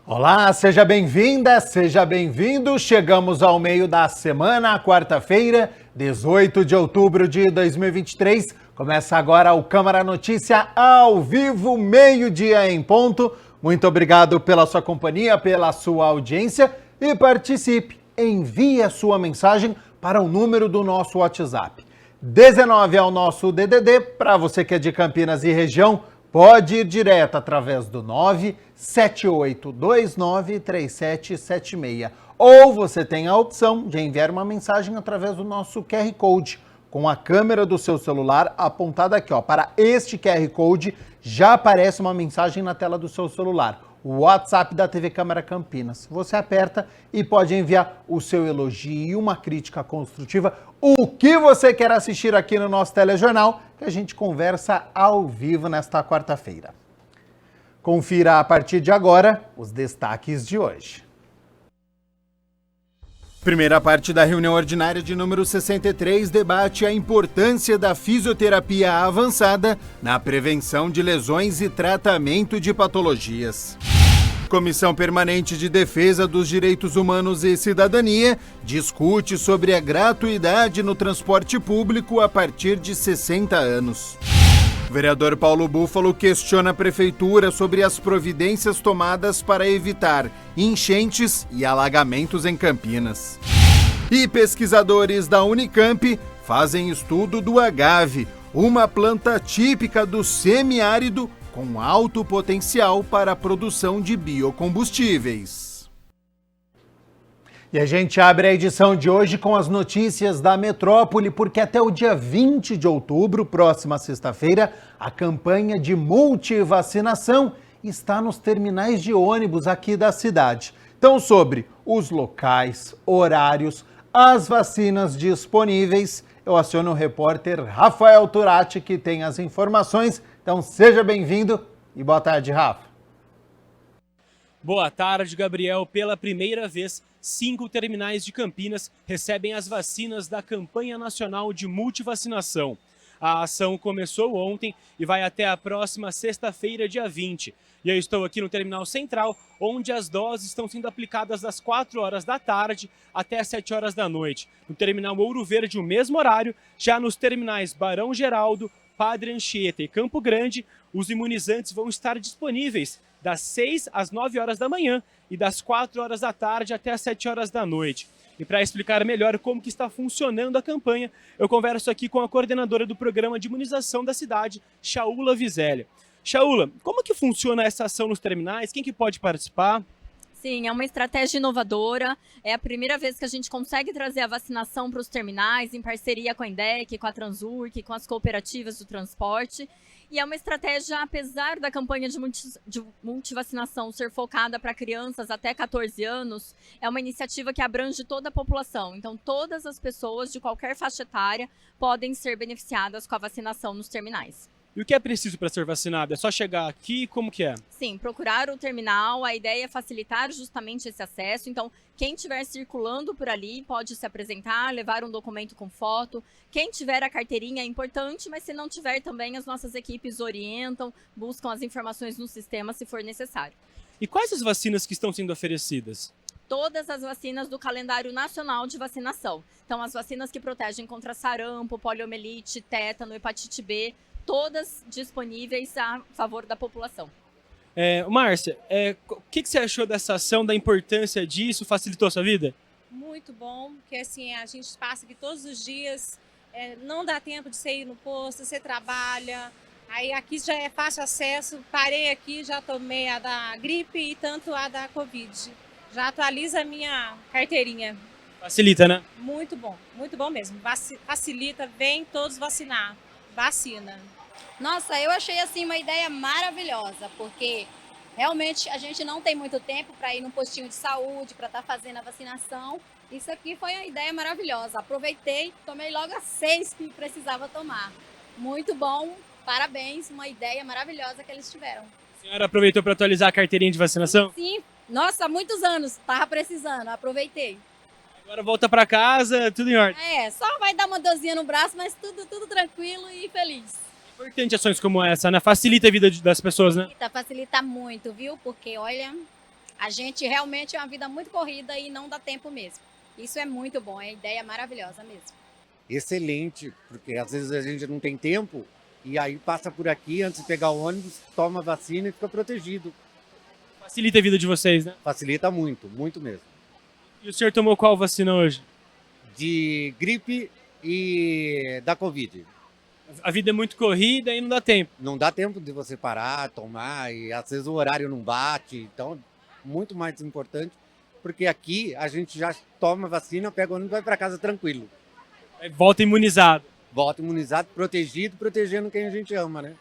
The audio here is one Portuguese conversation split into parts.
Olá, seja bem-vinda, seja bem-vindo. Chegamos ao meio da semana, quarta-feira, 18 de outubro de 2023. Começa agora o Câmara Notícia ao vivo, meio-dia em ponto. Muito obrigado pela sua companhia, pela sua audiência e participe. Envie a sua mensagem para o número do nosso WhatsApp. 19 é o nosso DDD, para você que é de Campinas e região, pode ir direto através do 978293776. Ou você tem a opção de enviar uma mensagem através do nosso QR Code, com a câmera do seu celular apontada aqui, para este QR Code, já aparece uma mensagem na tela do seu celular. O WhatsApp da TV Câmara Campinas. Você aperta e pode enviar o seu elogio, uma crítica construtiva, o que você quer assistir aqui no nosso telejornal, que a gente conversa ao vivo nesta quarta-feira. Confira a partir de agora os destaques de hoje. Primeira parte da reunião ordinária de número 63 debate a importância da fisioterapia avançada na prevenção de lesões e tratamento de patologias. Comissão Permanente de Defesa dos Direitos Humanos e Cidadania discute sobre a gratuidade no transporte público a partir de 60 anos. O vereador Paulo Búfalo questiona a prefeitura sobre as providências tomadas para evitar enchentes e alagamentos em Campinas. E pesquisadores da Unicamp fazem estudo do agave, uma planta típica do semiárido com alto potencial para a produção de biocombustíveis. E a gente abre a edição de hoje com as notícias da metrópole, porque até o dia 20 de outubro, próxima sexta-feira, a campanha de multivacinação está nos terminais de ônibus aqui da cidade. Então, sobre os locais, horários, as vacinas disponíveis, eu aciono o repórter Rafael Turati, que tem as informações. Então, seja bem-vindo e boa tarde, Rafa. Boa tarde, Gabriel. Pela primeira vez, 5 terminais de Campinas recebem as vacinas da Campanha Nacional de Multivacinação. A ação começou ontem e vai até a próxima sexta-feira, dia 20. E eu estou aqui no Terminal Central, onde as doses estão sendo aplicadas das 4 horas da tarde até as 7 horas da noite. No Terminal Ouro Verde, o mesmo horário. Já nos terminais Barão Geraldo, Padre Anchieta e Campo Grande, os imunizantes vão estar disponíveis das 6 às 9 horas da manhã e das 4 horas da tarde até as 7 horas da noite. E para explicar melhor como que está funcionando a campanha, eu converso aqui com a coordenadora do programa de imunização da cidade, Shaula Visélia. Shaula, como que funciona essa ação nos terminais? Quem que pode participar? Sim, é uma estratégia inovadora. É a primeira vez que a gente consegue trazer a vacinação para os terminais, em parceria com a INDEC, com a Transurc, com as cooperativas do transporte. E é uma estratégia, apesar da campanha de multivacinação ser focada para crianças até 14 anos, é uma iniciativa que abrange toda a população. Então, todas as pessoas de qualquer faixa etária podem ser beneficiadas com a vacinação nos terminais. E o que é preciso para ser vacinado? É só chegar aqui? Como que é? Sim, procurar o terminal. A ideia é facilitar justamente esse acesso. Então, quem estiver circulando por ali pode se apresentar, levar um documento com foto. Quem tiver a carteirinha é importante, mas se não tiver também, as nossas equipes orientam, buscam as informações no sistema se for necessário. E quais as vacinas que estão sendo oferecidas? Todas as vacinas do calendário nacional de vacinação. Então, as vacinas que protegem contra sarampo, poliomielite, tétano, hepatite B, todas disponíveis a favor da população. Márcia, o que você achou dessa ação, da importância disso? Facilitou a sua vida? Muito bom, porque assim, a gente passa aqui todos os dias, não dá tempo de você ir no posto, você trabalha, aí aqui já é fácil acesso, parei aqui, já tomei a da gripe e tanto a da Covid. Já atualiza a minha carteirinha. Facilita, né? Muito bom mesmo. Facilita, vem todos vacinar. Vacina. Nossa, eu achei assim uma ideia maravilhosa, porque realmente a gente não tem muito tempo para ir num postinho de saúde, para estar fazendo a vacinação. Isso aqui foi uma ideia maravilhosa. Aproveitei, tomei logo as 6 que precisava tomar. Muito bom, parabéns, uma ideia maravilhosa que eles tiveram. A senhora aproveitou para atualizar a carteirinha de vacinação? Sim, nossa, há muitos anos, estava precisando, aproveitei. Agora volta para casa, tudo em ordem. Só vai dar uma dorzinha no braço, mas tudo tranquilo e feliz. Importante ações como essa, né? Facilita a vida das pessoas, né? Facilita muito, viu? Porque, olha, A gente realmente é uma vida muito corrida e não dá tempo mesmo. Isso é muito bom, é ideia maravilhosa mesmo. Excelente, porque às vezes a gente não tem tempo e aí passa por aqui antes de pegar o ônibus, toma a vacina e fica protegido. Facilita a vida de vocês, né? Facilita muito, muito mesmo. E o senhor tomou qual vacina hoje? De gripe e da Covid. A vida é muito corrida e não dá tempo. Não dá tempo de você parar, tomar e às vezes o horário não bate, então muito mais importante, porque aqui a gente já toma vacina, pega o ônibus e vai para casa tranquilo. Volta imunizado. Volta imunizado, protegido, protegendo quem a gente ama, né?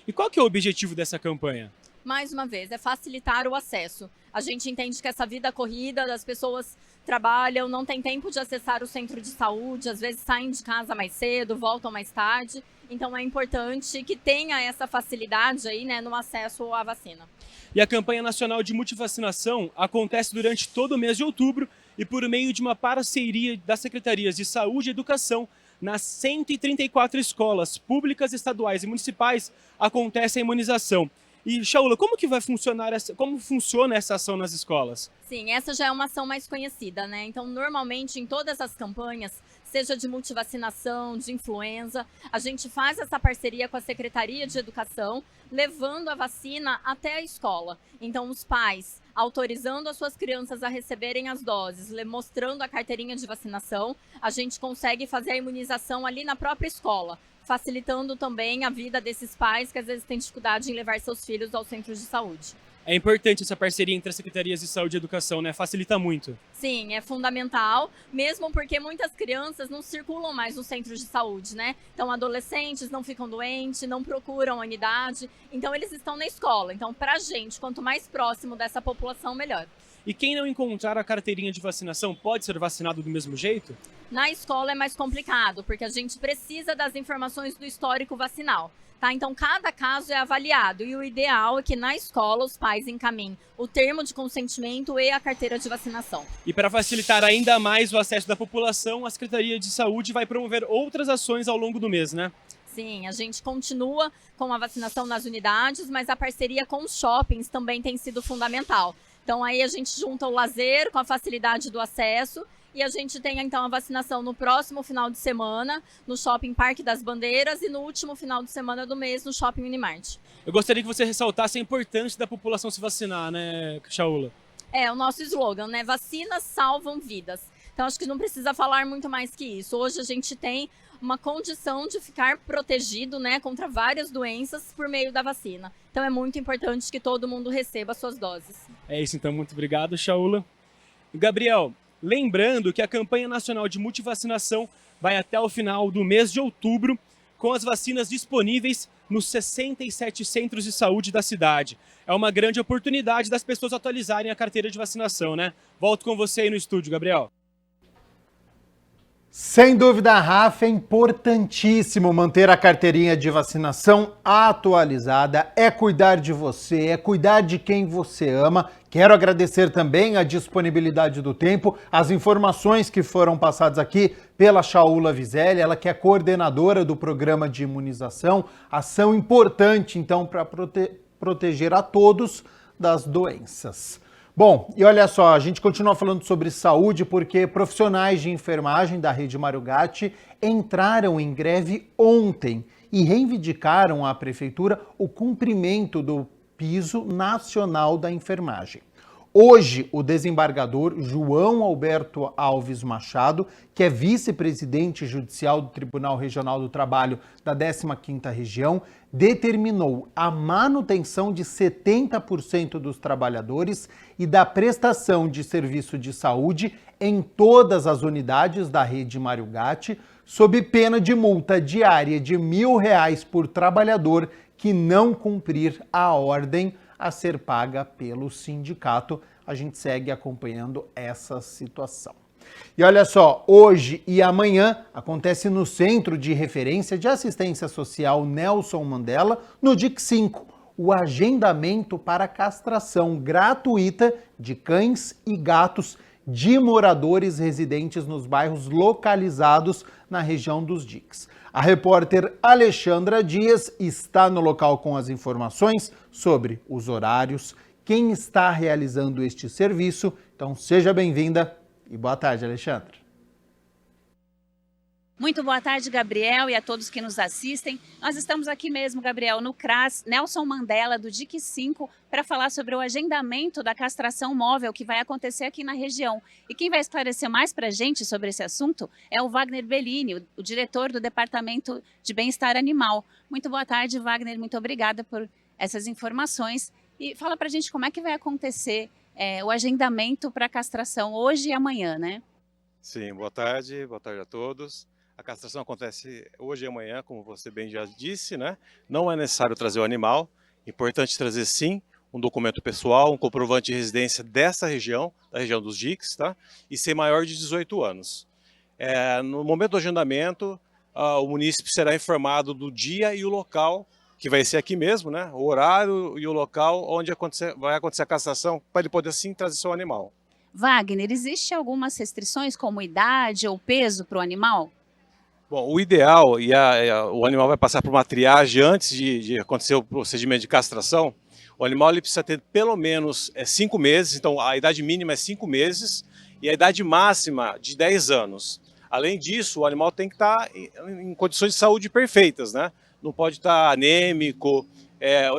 E qual que é o objetivo dessa campanha? Mais uma vez, é facilitar o acesso. A gente entende que essa vida corrida das pessoas trabalham, não tem tempo de acessar o centro de saúde, às vezes saem de casa mais cedo, voltam mais tarde. Então é importante que tenha essa facilidade aí, né, no acesso à vacina. E a campanha nacional de multivacinação acontece durante todo o mês de outubro e por meio de uma parceria das Secretarias de Saúde e Educação, nas 134 escolas públicas, estaduais e municipais acontece a imunização. E, Shaula, como que vai funcionar como funciona essa ação nas escolas? Sim, essa já é uma ação mais conhecida, né? Então, normalmente, em todas as campanhas, seja de multivacinação, de influenza, a gente faz essa parceria com a Secretaria de Educação, levando a vacina até a escola. Então, os pais autorizando as suas crianças a receberem as doses, mostrando a carteirinha de vacinação, a gente consegue fazer a imunização ali na própria escola, facilitando também a vida desses pais que às vezes têm dificuldade em levar seus filhos aos centros de saúde. É importante essa parceria entre as Secretarias de Saúde e Educação, né? Facilita muito. Sim, é fundamental, mesmo porque muitas crianças não circulam mais nos centros de saúde, né? Então, adolescentes não ficam doentes, não procuram a unidade, então eles estão na escola. Então, pra gente, quanto mais próximo dessa população, melhor. E quem não encontrar a carteirinha de vacinação pode ser vacinado do mesmo jeito? Na escola é mais complicado, porque a gente precisa das informações do histórico vacinal. Tá? Então, cada caso é avaliado e o ideal é que na escola os pais encaminhem o termo de consentimento e a carteira de vacinação. E para facilitar ainda mais o acesso da população, a Secretaria de Saúde vai promover outras ações ao longo do mês, né? Sim, a gente continua com a vacinação nas unidades, mas a parceria com os shoppings também tem sido fundamental. Então, aí a gente junta o lazer com a facilidade do acesso. E a gente tem, então, a vacinação no próximo final de semana, no Shopping Parque das Bandeiras, e no último final de semana do mês, no Shopping Unimart. Eu gostaria que você ressaltasse a importância da população se vacinar, né, Shaula? É o nosso slogan, né? Vacinas salvam vidas. Então, acho que não precisa falar muito mais que isso. Hoje a gente tem uma condição de ficar protegido, né, contra várias doenças por meio da vacina. Então, é muito importante que todo mundo receba suas doses. É isso, então. Muito obrigado, Shaula. Gabriel, lembrando que a campanha nacional de multivacinação vai até o final do mês de outubro, com as vacinas disponíveis nos 67 centros de saúde da cidade. É uma grande oportunidade das pessoas atualizarem a carteira de vacinação, né? Volto com você aí no estúdio, Gabriel. Sem dúvida, Rafa, é importantíssimo manter a carteirinha de vacinação atualizada, é cuidar de você, é cuidar de quem você ama. Quero agradecer também a disponibilidade do tempo, as informações que foram passadas aqui pela Shaula Vizelli, ela que é coordenadora do programa de imunização, ação importante então para proteger a todos das doenças. Bom, e olha só, a gente continua falando sobre saúde porque profissionais de enfermagem da Rede Mário Gatti entraram em greve ontem e reivindicaram à prefeitura o cumprimento do piso nacional da enfermagem. Hoje, o desembargador João Alberto Alves Machado, que é vice-presidente judicial do Tribunal Regional do Trabalho da 15ª Região, determinou a manutenção de 70% dos trabalhadores e da prestação de serviço de saúde em todas as unidades da Rede Mário Gatti, sob pena de multa diária de R$ 1.000 por trabalhador que não cumprir a ordem a ser paga pelo sindicato. A gente segue acompanhando essa situação. E olha só, hoje e amanhã acontece no Centro de Referência de Assistência Social Nelson Mandela, no DIC 5, o agendamento para castração gratuita de cães e gatos de moradores residentes nos bairros localizados na região dos DICs. A repórter Alexandra Dias está no local com as informações sobre os horários quem está realizando este serviço. Então seja bem-vinda e boa tarde, Alexandra. Muito boa tarde, Gabriel, e a todos que nos assistem. Nós estamos aqui mesmo, Gabriel, no CRAS Nelson Mandela, do DIC 5, para falar sobre o agendamento da castração móvel que vai acontecer aqui na região. E quem vai esclarecer mais para a gente sobre esse assunto é o Wagner Bellini, o diretor do Departamento de Bem-Estar Animal. Muito boa tarde, Wagner, muito obrigada por essas informações. E fala para a gente como é que vai acontecer o agendamento para a castração hoje e amanhã, né? Sim, boa tarde a todos. A castração acontece hoje e amanhã, como você bem já disse, né? Não é necessário trazer o animal, importante trazer sim um documento pessoal, um comprovante de residência dessa região, da região dos DICs, tá? E ser maior de 18 anos. No momento do agendamento, o munícipe será informado do dia e o local, que vai ser aqui mesmo, né? O horário e o local onde vai acontecer a castração, para ele poder sim trazer seu animal. Wagner, existe algumas restrições como idade ou peso para o animal? Bom, o ideal, o animal vai passar por uma triagem antes de acontecer o procedimento de castração. O animal ele precisa ter pelo menos 5 meses, então a idade mínima é 5 meses e a idade máxima de 10 anos. Além disso, o animal tem que estar em condições de saúde perfeitas, né? Não pode estar anêmico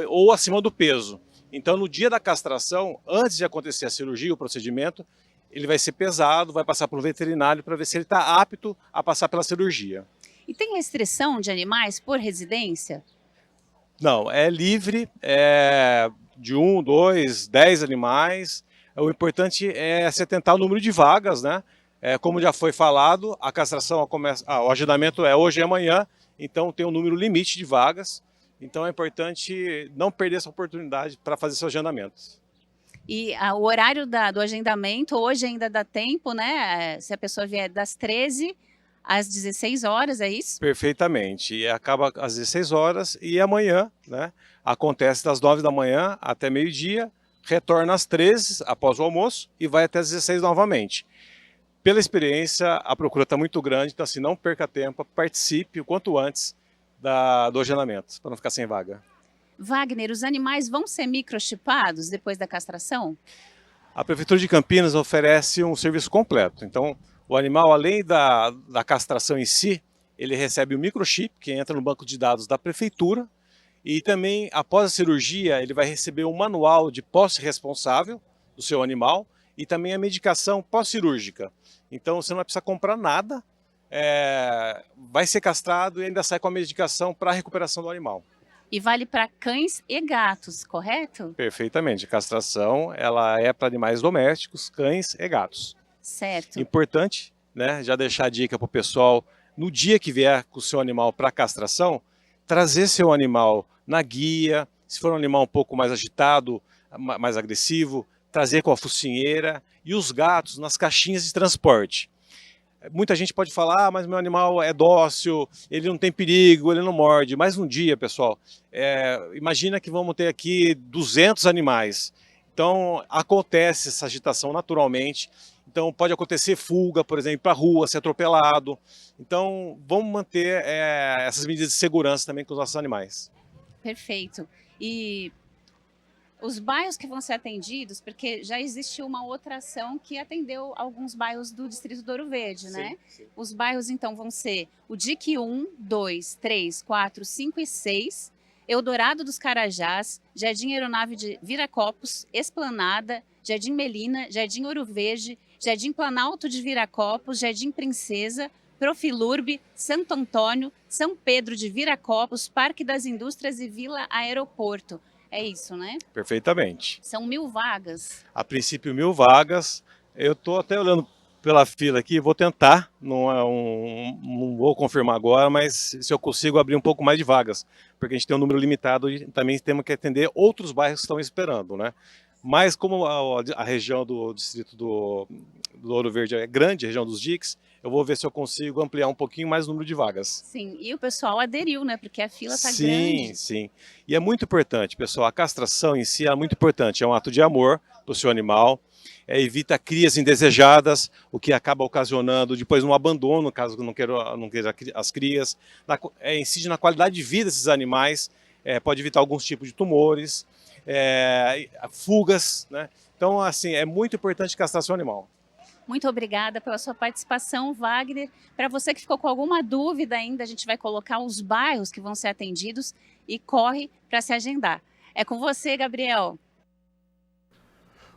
ou acima do peso. Então, no dia da castração, antes de acontecer a cirurgia, o procedimento, ele vai ser pesado, vai passar para um veterinário para ver se ele está apto a passar pela cirurgia. E tem restrição de animais por residência? Não, é livre, de 1, 2, 10 animais. O importante é se atentar ao número de vagas, né? Como já foi falado, a castração o agendamento é hoje e amanhã, então tem um número limite de vagas. Então é importante não perder essa oportunidade para fazer seu agendamento. E o horário do agendamento, hoje ainda dá tempo, né? Se a pessoa vier das 13 às 16 horas, é isso? Perfeitamente. E acaba às 16 horas e amanhã, né? Acontece das 9 da manhã até meio-dia, retorna às 13 após o almoço e vai até às 16 novamente. Pela experiência, a procura está muito grande, então assim, não perca tempo, participe o quanto antes do agendamento, para não ficar sem vaga. Wagner, os animais vão ser microchipados depois da castração? A Prefeitura de Campinas oferece um serviço completo. Então, o animal, além da castração em si, ele recebe o microchip, que entra no banco de dados da Prefeitura, e também, após a cirurgia, ele vai receber um manual de posse responsável do seu animal e também a medicação pós-cirúrgica. Então, você não vai precisar comprar nada, vai ser castrado e ainda sai com a medicação para a recuperação do animal. E vale para cães e gatos, correto? Perfeitamente. A castração ela é para animais domésticos, cães e gatos. Certo. Importante, né, já deixar a dica para o pessoal, no dia que vier com o seu animal para castração, trazer seu animal na guia, se for um animal um pouco mais agitado, mais agressivo, trazer com a focinheira e os gatos nas caixinhas de transporte. Muita gente pode falar, mas meu animal é dócil, ele não tem perigo, ele não morde. Mas um dia, pessoal, imagina que vamos ter aqui 200 animais. Então, acontece essa agitação naturalmente. Então, pode acontecer fuga, por exemplo, para a rua, ser atropelado. Então, vamos manter essas medidas de segurança também com os nossos animais. Perfeito. E os bairros que vão ser atendidos, porque já existiu uma outra ação que atendeu alguns bairros do Distrito do Ouro Verde, né? Sim. Os bairros, então, vão ser o DIC 1, 2, 3, 4, 5 e 6, Eldorado dos Carajás, Jardim Aeronave de Viracopos, Esplanada, Jardim Melina, Jardim Ouro Verde, Jardim Planalto de Viracopos, Jardim Princesa, Profilurbe, Santo Antônio, São Pedro de Viracopos, Parque das Indústrias e Vila Aeroporto. É isso, né? Perfeitamente. São 1000 vagas. A princípio, 1000 vagas. Eu estou até olhando pela fila aqui, vou tentar, não vou confirmar agora, mas se eu consigo abrir um pouco mais de vagas, porque a gente tem um número limitado e também temos que atender outros bairros que estão esperando, né? Mas como a região do Distrito do Ouro Verde é grande, a região dos DICs, eu vou ver se eu consigo ampliar um pouquinho mais o número de vagas. Sim, e o pessoal aderiu, né? Porque a fila está grande. Sim, sim. E é muito importante, pessoal, a castração em si é muito importante, é um ato de amor para o seu animal, evita crias indesejadas, o que acaba ocasionando depois um abandono, caso não queira as crias, incide na qualidade de vida desses animais, pode evitar alguns tipos de tumores, fugas, né? Então, assim, é muito importante castração animal. Muito obrigada pela sua participação, Wagner. Para você que ficou com alguma dúvida ainda, a gente vai colocar os bairros que vão ser atendidos e corre para se agendar. É com você, Gabriel.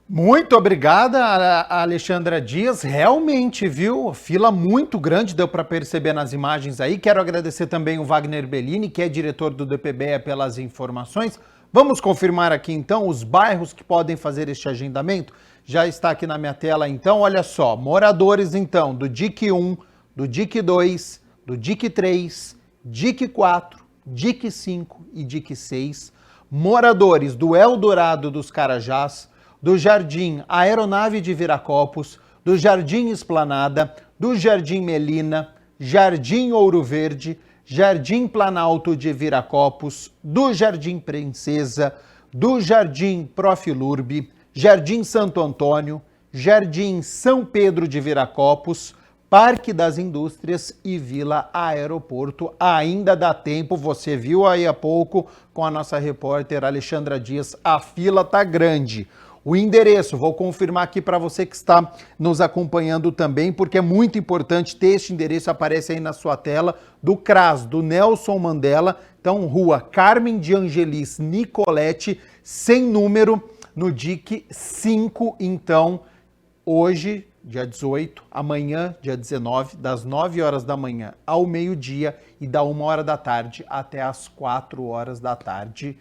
Muito obrigada, Alexandra Dias. Realmente, viu? Fila muito grande, deu para perceber nas imagens aí. Quero agradecer também o Wagner Bellini, que é diretor do DPBE, pelas informações. Vamos confirmar aqui, então, os bairros que podem fazer este agendamento? Já está aqui na minha tela, então, olha só. Moradores, então, do DIC 1, do DIC 2, do DIC 3, DIC 4, DIC 5 e DIC 6. Moradores do Eldorado dos Carajás, do Jardim Aeronave de Viracopos, do Jardim Esplanada, do Jardim Melina, Jardim Ouro Verde, Jardim Planalto de Viracopos, do Jardim Princesa, do Jardim Profilurbe, Jardim Santo Antônio, Jardim São Pedro de Viracopos, Parque das Indústrias e Vila Aeroporto. Ainda dá tempo, você viu aí há pouco com a nossa repórter Alexandra Dias, a fila tá grande. O endereço, vou confirmar aqui para você que está nos acompanhando também, porque é muito importante ter este endereço, aparece aí na sua tela, do CRAS, do Nelson Mandela. Então, Rua Carmen de Angelis Nicolete, sem número, no DIC 5. Então, hoje, dia 18, amanhã, dia 19, das 9 horas da manhã ao meio-dia e da 1 hora da tarde até as 4 horas da tarde.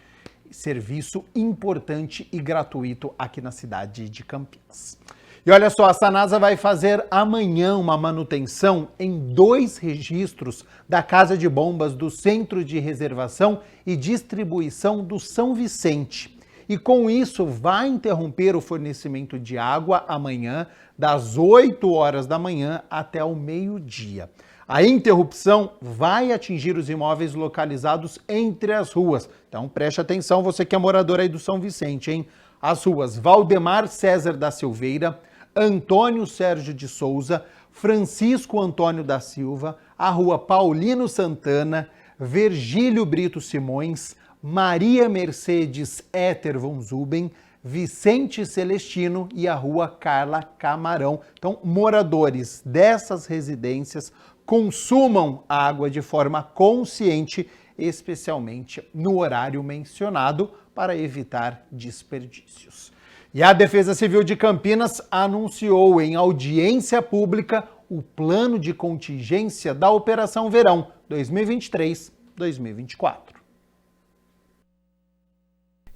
Serviço importante e gratuito aqui na cidade de Campinas. E olha só, a Sanasa vai fazer amanhã uma manutenção em 2 registros da Casa de Bombas do Centro de Reservação e Distribuição do São Vicente. E com isso vai interromper o fornecimento de água amanhã, das 8 horas da manhã até o meio-dia. A interrupção vai atingir os imóveis localizados entre as ruas. Então preste atenção, você que é morador aí do São Vicente, hein? As ruas Valdemar César da Silveira, Antônio Sérgio de Souza, Francisco Antônio da Silva, a rua Paulino Santana, Virgílio Brito Simões, Maria Mercedes Éter von Zuben, Vicente Celestino e a rua Carla Camarão. Então, moradores dessas residências consumam água de forma consciente, especialmente no horário mencionado, para evitar desperdícios. E a Defesa Civil de Campinas anunciou em audiência pública o plano de contingência da Operação Verão 2023-2024.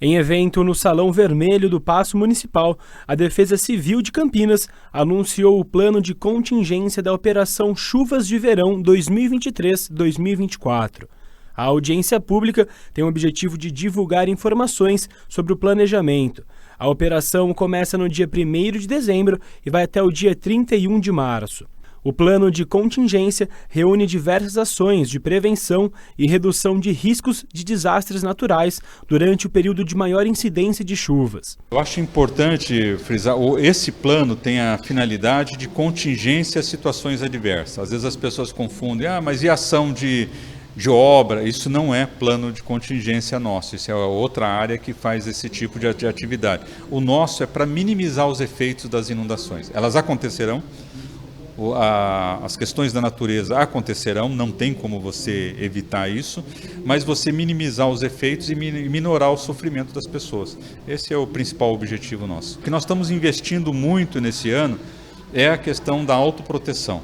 Em evento no Salão Vermelho do Paço Municipal, a Defesa Civil de Campinas anunciou o plano de contingência da Operação Chuvas de Verão 2023-2024. A audiência pública tem o objetivo de divulgar informações sobre o planejamento. A operação começa no dia 1º de dezembro e vai até o dia 31 de março. O plano de contingência reúne diversas ações de prevenção e redução de riscos de desastres naturais durante o período de maior incidência de chuvas. Eu acho importante frisar, esse plano tem a finalidade de contingência a situações adversas. Às vezes as pessoas confundem, mas e ação de obra? Isso não é plano de contingência nosso, isso é outra área que faz esse tipo de atividade. O nosso é para minimizar os efeitos das inundações. Elas acontecerão. As questões da natureza acontecerão, não tem como você evitar isso, mas você minimizar os efeitos e minorar o sofrimento das pessoas. Esse é o principal objetivo nosso. O que nós estamos investindo muito nesse ano é a questão da autoproteção.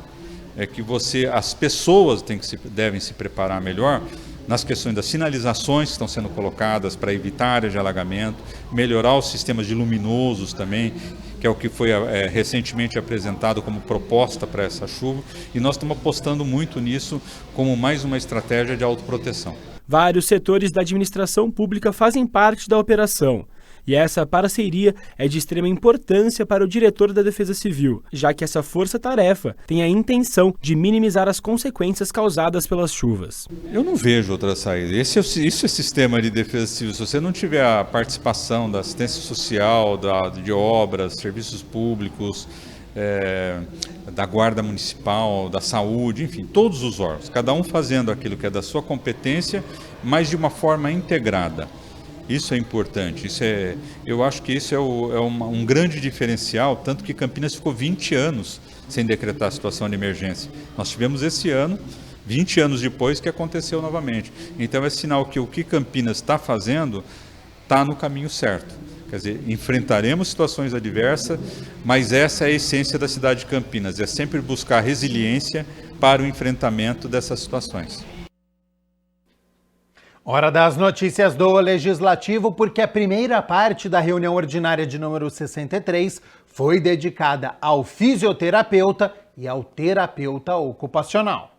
É que as pessoas devem se preparar melhor nas questões das sinalizações que estão sendo colocadas para evitar áreas de alagamento, melhorar os sistemas de luminosos também, que é o que foi recentemente apresentado como proposta para essa chuva, e nós estamos apostando muito nisso como mais uma estratégia de autoproteção. Vários setores da administração pública fazem parte da operação. E essa parceria é de extrema importância para o diretor da Defesa Civil, já que essa força-tarefa tem a intenção de minimizar as consequências causadas pelas chuvas. Eu não vejo outra saída. Isso é sistema de defesa civil. Se você não tiver a participação da assistência social, de obras, serviços públicos, da Guarda Municipal, da Saúde, enfim, todos os órgãos, cada um fazendo aquilo que é da sua competência, mas de uma forma integrada. Isso é importante, eu acho que isso é um grande diferencial, tanto que Campinas ficou 20 anos sem decretar a situação de emergência. Nós tivemos esse ano, 20 anos depois, que aconteceu novamente. Então é sinal que o que Campinas está fazendo está no caminho certo. Quer dizer, enfrentaremos situações adversas, mas essa é a essência da cidade de Campinas, é sempre buscar resiliência para o enfrentamento dessas situações. Hora das notícias do Legislativo, porque a primeira parte da reunião ordinária de número 63 foi dedicada ao fisioterapeuta e ao terapeuta ocupacional.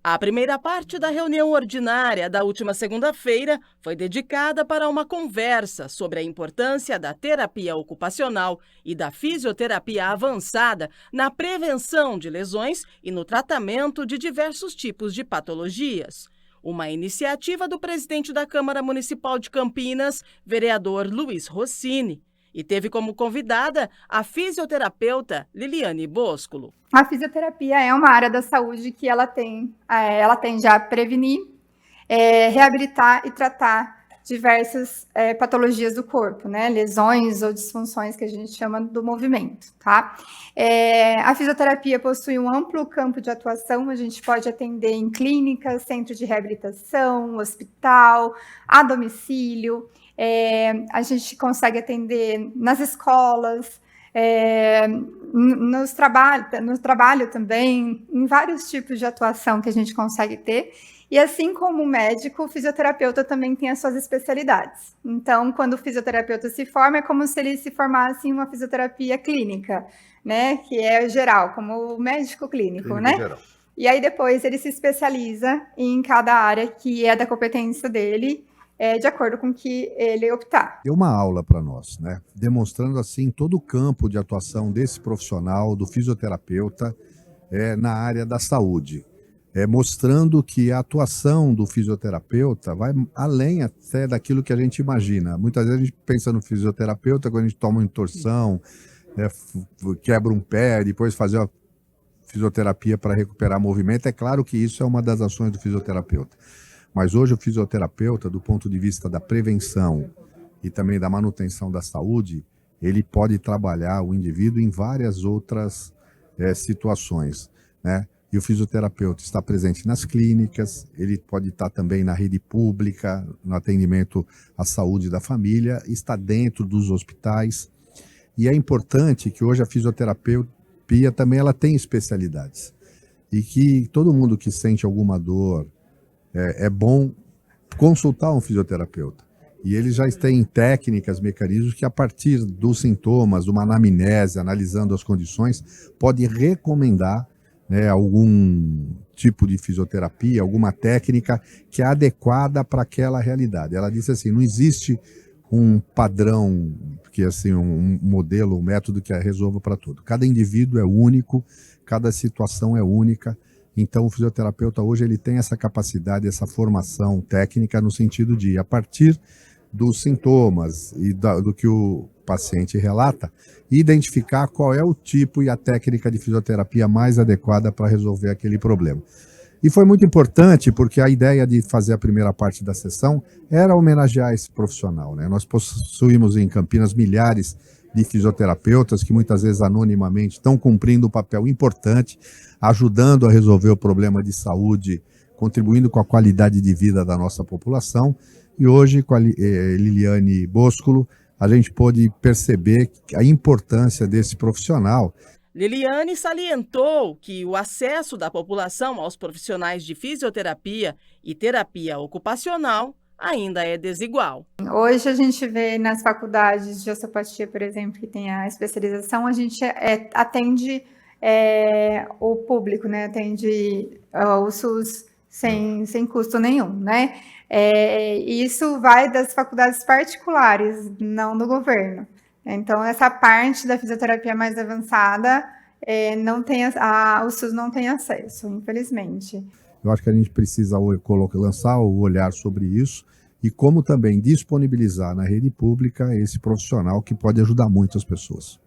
A primeira parte da reunião ordinária da última segunda-feira foi dedicada para uma conversa sobre a importância da terapia ocupacional e da fisioterapia avançada na prevenção de lesões e no tratamento de diversos tipos de patologias. Uma iniciativa do presidente da Câmara Municipal de Campinas, vereador Luiz Rossini. E teve como convidada a fisioterapeuta Liliane Boscolo. A fisioterapia é uma área da saúde que ela tende a prevenir, reabilitar e tratar diversas patologias do corpo, né? Lesões ou disfunções que a gente chama do movimento, tá? A fisioterapia possui um amplo campo de atuação, a gente pode atender em clínicas, centro de reabilitação, hospital, a domicílio. A gente consegue atender nas escolas, no trabalho também, em vários tipos de atuação que a gente consegue ter. E assim como o médico, o fisioterapeuta também tem as suas especialidades. Então, quando o fisioterapeuta se forma, é como se ele se formasse em uma fisioterapia clínica, né? Que é geral, como o médico clínico, né? Geral. E aí depois ele se especializa em cada área que é da competência dele, de acordo com o que ele optar. Deu uma aula para nós, né? Demonstrando assim todo o campo de atuação desse profissional, do fisioterapeuta, na área da saúde. Mostrando que a atuação do fisioterapeuta vai além até daquilo que a gente imagina. Muitas vezes a gente pensa no fisioterapeuta quando a gente toma uma torção, quebra um pé, depois fazer a fisioterapia para recuperar movimento. É claro que isso é uma das ações do fisioterapeuta. Mas hoje o fisioterapeuta, do ponto de vista da prevenção e também da manutenção da saúde, ele pode trabalhar o indivíduo em várias outras situações, né? E o fisioterapeuta está presente nas clínicas, ele pode estar também na rede pública, no atendimento à saúde da família, está dentro dos hospitais. E é importante que hoje a fisioterapia também ela tem especialidades. E que todo mundo que sente alguma dor, é bom consultar um fisioterapeuta. E eles já têm técnicas, mecanismos que a partir dos sintomas, uma anamnese, analisando as condições, pode recomendar, né, algum tipo de fisioterapia, alguma técnica que é adequada para aquela realidade. Ela disse assim, não existe um padrão, que assim, um modelo, um método que resolva para tudo. Cada indivíduo é único, cada situação é única. Então, o fisioterapeuta hoje ele tem essa capacidade, essa formação técnica no sentido de, a partir dos sintomas e do que o paciente relata, identificar qual é o tipo e a técnica de fisioterapia mais adequada para resolver aquele problema. E foi muito importante porque a ideia de fazer a primeira parte da sessão era homenagear esse profissional, né? Nós possuímos em Campinas milhares de fisioterapeutas que muitas vezes anonimamente estão cumprindo um papel importante, ajudando a resolver o problema de saúde, contribuindo com a qualidade de vida da nossa população. E hoje, com a Liliane Boscolo, a gente pôde perceber a importância desse profissional. Liliane salientou que o acesso da população aos profissionais de fisioterapia e terapia ocupacional ainda é desigual. Hoje a gente vê nas faculdades de osteopatia, por exemplo, que tem a especialização, a gente atende o público, né? Atende o SUS sem custo nenhum, né? Isso vai das faculdades particulares, não do governo. Então, essa parte da fisioterapia mais avançada, o SUS não tem acesso, infelizmente. Eu acho que a gente precisa lançar o olhar sobre isso e como também disponibilizar na rede pública esse profissional que pode ajudar muito as pessoas.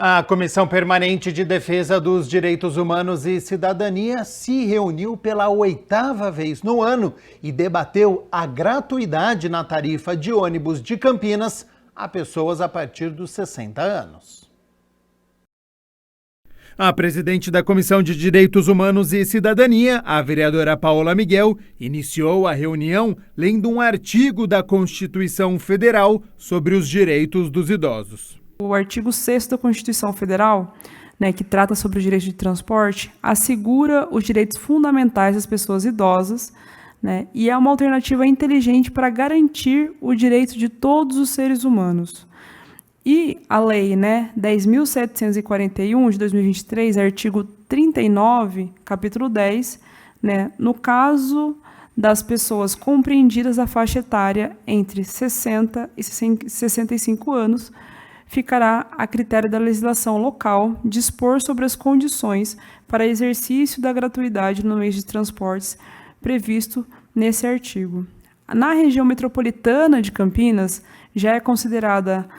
A Comissão Permanente de Defesa dos Direitos Humanos e Cidadania se reuniu pela 8ª vez no ano e debateu a gratuidade na tarifa de ônibus de Campinas a pessoas a partir dos 60 anos. A presidente da Comissão de Direitos Humanos e Cidadania, a vereadora Paola Miguel, iniciou a reunião lendo um artigo da Constituição Federal sobre os direitos dos idosos. O artigo 6º da Constituição Federal, que trata sobre o direito de transporte, assegura os direitos fundamentais das pessoas idosas, e é uma alternativa inteligente para garantir o direito de todos os seres humanos. E a Lei 10.741 de 2023, artigo 39, capítulo 10, no caso das pessoas compreendidas da faixa etária entre 60 e 65 anos, ficará a critério da legislação local dispor sobre as condições para exercício da gratuidade no meio de transportes previsto nesse artigo. Na região metropolitana de Campinas, já é considerada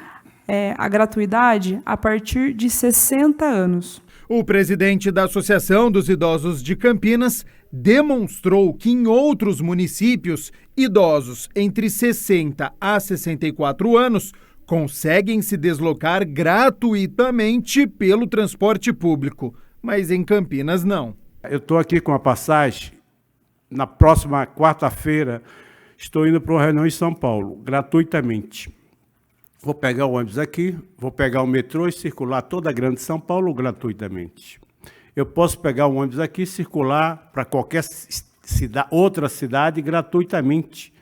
a gratuidade a partir de 60 anos. O presidente da Associação dos Idosos de Campinas demonstrou que em outros municípios, idosos entre 60 a 64 anos conseguem se deslocar gratuitamente pelo transporte público, mas em Campinas não. Eu estou aqui com a passagem, na próxima quarta-feira estou indo para uma reunião em São Paulo, gratuitamente. Vou pegar o ônibus aqui, vou pegar o metrô e circular toda a grande São Paulo gratuitamente. Eu posso pegar o ônibus aqui e circular para qualquer outra cidade gratuitamente,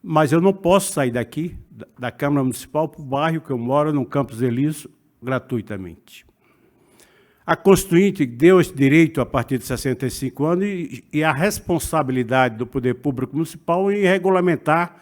mas eu não posso sair daqui, da Câmara Municipal, para o bairro que eu moro, no Campos Elísio, gratuitamente. A Constituinte deu esse direito a partir de 65 anos e a responsabilidade do Poder Público Municipal em regulamentar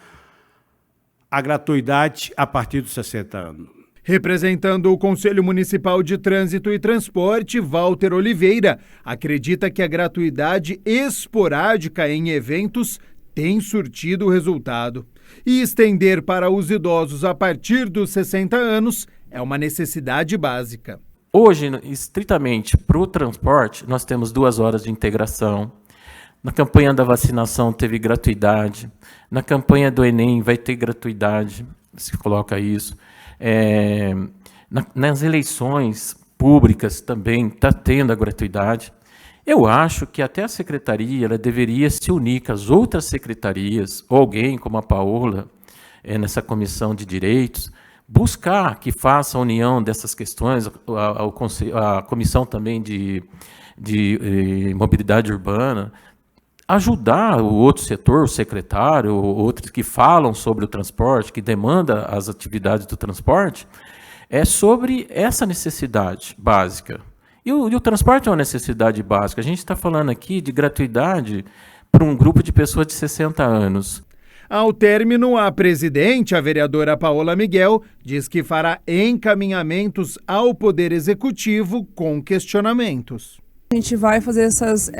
a gratuidade a partir dos 60 anos. Representando o Conselho Municipal de Trânsito e Transporte, Walter Oliveira acredita que a gratuidade esporádica em eventos tem surtido resultado. E estender para os idosos a partir dos 60 anos é uma necessidade básica. Hoje, estritamente para o transporte, nós temos 2 horas de integração. Na campanha da vacinação teve gratuidade. Na campanha do Enem vai ter gratuidade, se coloca isso. Nas eleições públicas também está tendo a gratuidade. Eu acho que até a secretaria ela deveria se unir com as outras secretarias, ou alguém como a Paola, nessa comissão de direitos, buscar que faça a união dessas questões, a comissão também de mobilidade urbana, ajudar o outro setor, o secretário, outros que falam sobre o transporte, que demanda as atividades do transporte, sobre essa necessidade básica. E o transporte é uma necessidade básica. A gente está falando aqui de gratuidade para um grupo de pessoas de 60 anos. Ao término, a presidente, a vereadora Paola Miguel, diz que fará encaminhamentos ao Poder Executivo com questionamentos. A gente vai fazer esses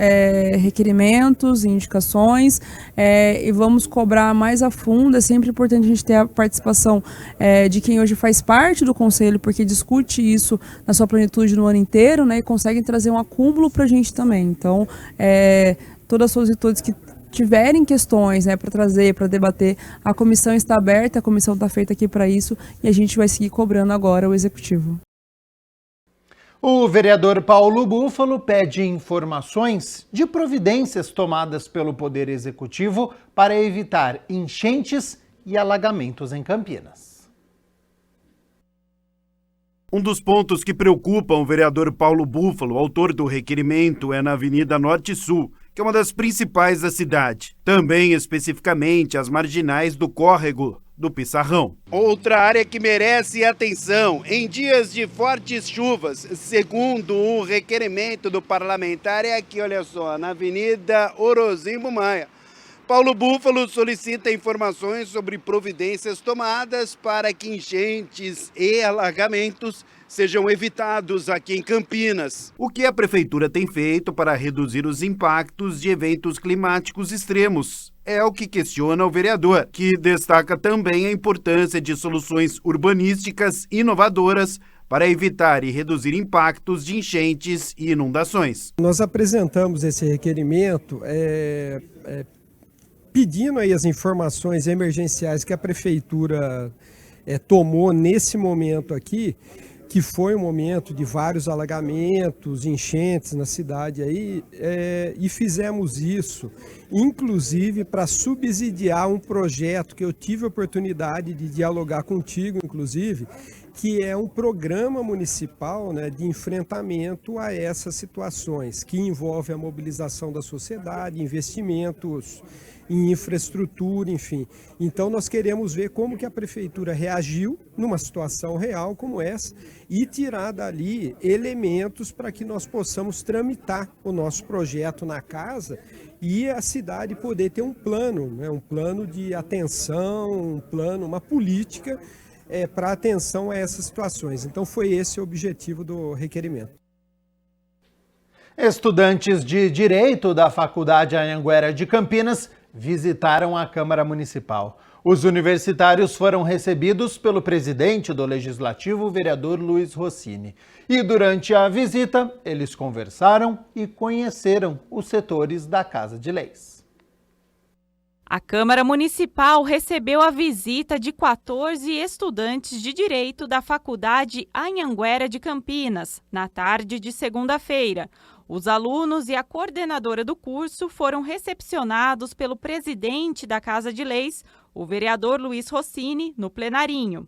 requerimentos, indicações e vamos cobrar mais a fundo. É sempre importante a gente ter a participação de quem hoje faz parte do Conselho, porque discute isso na sua plenitude no ano inteiro, e consegue trazer um acúmulo para a gente também. Então, todas as solicitudes que tiverem questões para trazer, para debater, a comissão está aberta, a comissão está feita aqui para isso e a gente vai seguir cobrando agora o Executivo. O vereador Paulo Búfalo pede informações de providências tomadas pelo Poder Executivo para evitar enchentes e alagamentos em Campinas. Um dos pontos que preocupam o vereador Paulo Búfalo, autor do requerimento, é na Avenida Norte Sul, que é uma das principais da cidade. Também, especificamente, as marginais do córrego do Pissarrão. Outra área que merece atenção em dias de fortes chuvas, segundo o requerimento do parlamentar, é aqui, olha só, na Avenida Orozimbo Maia. Paulo Búfalo solicita informações sobre providências tomadas para que enchentes e alagamentos sejam evitados aqui em Campinas. O que a prefeitura tem feito para reduzir os impactos de eventos climáticos extremos? É o que questiona o vereador, que destaca também a importância de soluções urbanísticas inovadoras para evitar e reduzir impactos de enchentes e inundações. Nós apresentamos esse requerimento pedindo aí as informações emergenciais que a Prefeitura tomou nesse momento aqui, que foi um momento de vários alagamentos, enchentes na cidade aí, e fizemos isso, inclusive para subsidiar um projeto que eu tive a oportunidade de dialogar contigo, inclusive, que é um programa municipal, né, de enfrentamento a essas situações, que envolve a mobilização da sociedade, investimentos em infraestrutura, enfim. Então nós queremos ver como que a Prefeitura reagiu numa situação real como essa e tirar dali elementos para que nós possamos tramitar o nosso projeto na casa e a cidade poder ter um plano, né, um plano de atenção, um plano, uma política para atenção a essas situações. Então foi esse o objetivo do requerimento. Estudantes de Direito da Faculdade Anhanguera de Campinas visitaram a Câmara Municipal. Os universitários foram recebidos pelo presidente do Legislativo, o vereador Luiz Rossini. E durante a visita, eles conversaram e conheceram os setores da Casa de Leis. A Câmara Municipal recebeu a visita de 14 estudantes de Direito da Faculdade Anhanguera de Campinas, na tarde de segunda-feira. Os alunos e a coordenadora do curso foram recepcionados pelo presidente da Casa de Leis, o vereador Luiz Rossini, no plenarinho.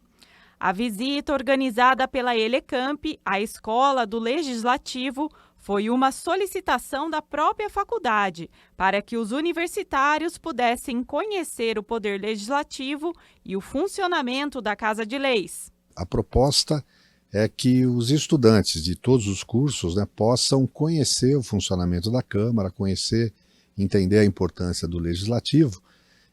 A visita, organizada pela Elecamp, a escola do Legislativo, foi uma solicitação da própria faculdade para que os universitários pudessem conhecer o poder legislativo e o funcionamento da Casa de Leis. A proposta é que os estudantes de todos os cursos, né, possam conhecer o funcionamento da Câmara, conhecer, entender a importância do Legislativo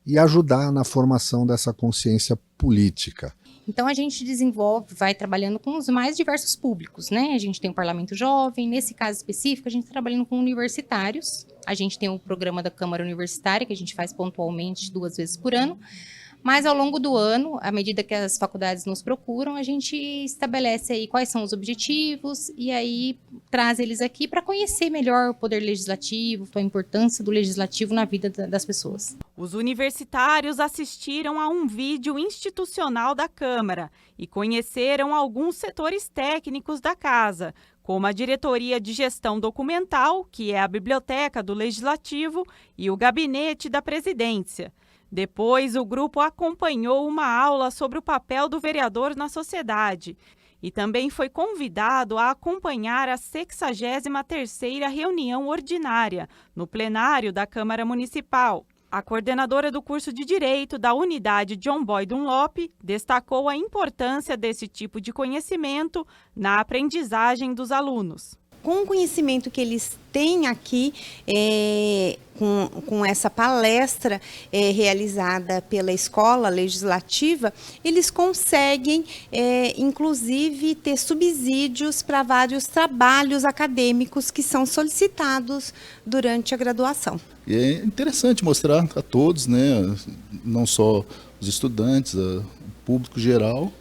e ajudar na formação dessa consciência política. Então a gente desenvolve, vai trabalhando com os mais diversos públicos, né? A gente tem o Parlamento Jovem, nesse caso específico a gente está trabalhando com universitários, a gente tem o programa da Câmara Universitária, que a gente faz pontualmente 2 vezes por ano, mas ao longo do ano, à medida que as faculdades nos procuram, a gente estabelece aí quais são os objetivos e aí traz eles aqui para conhecer melhor o poder legislativo, a importância do legislativo na vida das pessoas. Os universitários assistiram a um vídeo institucional da Câmara e conheceram alguns setores técnicos da casa, como a Diretoria de Gestão Documental, que é a Biblioteca do Legislativo, e o Gabinete da Presidência. Depois, o grupo acompanhou uma aula sobre o papel do vereador na sociedade e também foi convidado a acompanhar a 63ª reunião ordinária no plenário da Câmara Municipal. A coordenadora do curso de Direito da Unidade John Boy Dunlop destacou a importância desse tipo de conhecimento na aprendizagem dos alunos. Com o conhecimento que eles têm aqui, com essa palestra realizada pela Escola Legislativa, eles conseguem, inclusive, ter subsídios para vários trabalhos acadêmicos que são solicitados durante a graduação. E é interessante mostrar a todos, né, não só os estudantes, o público geral,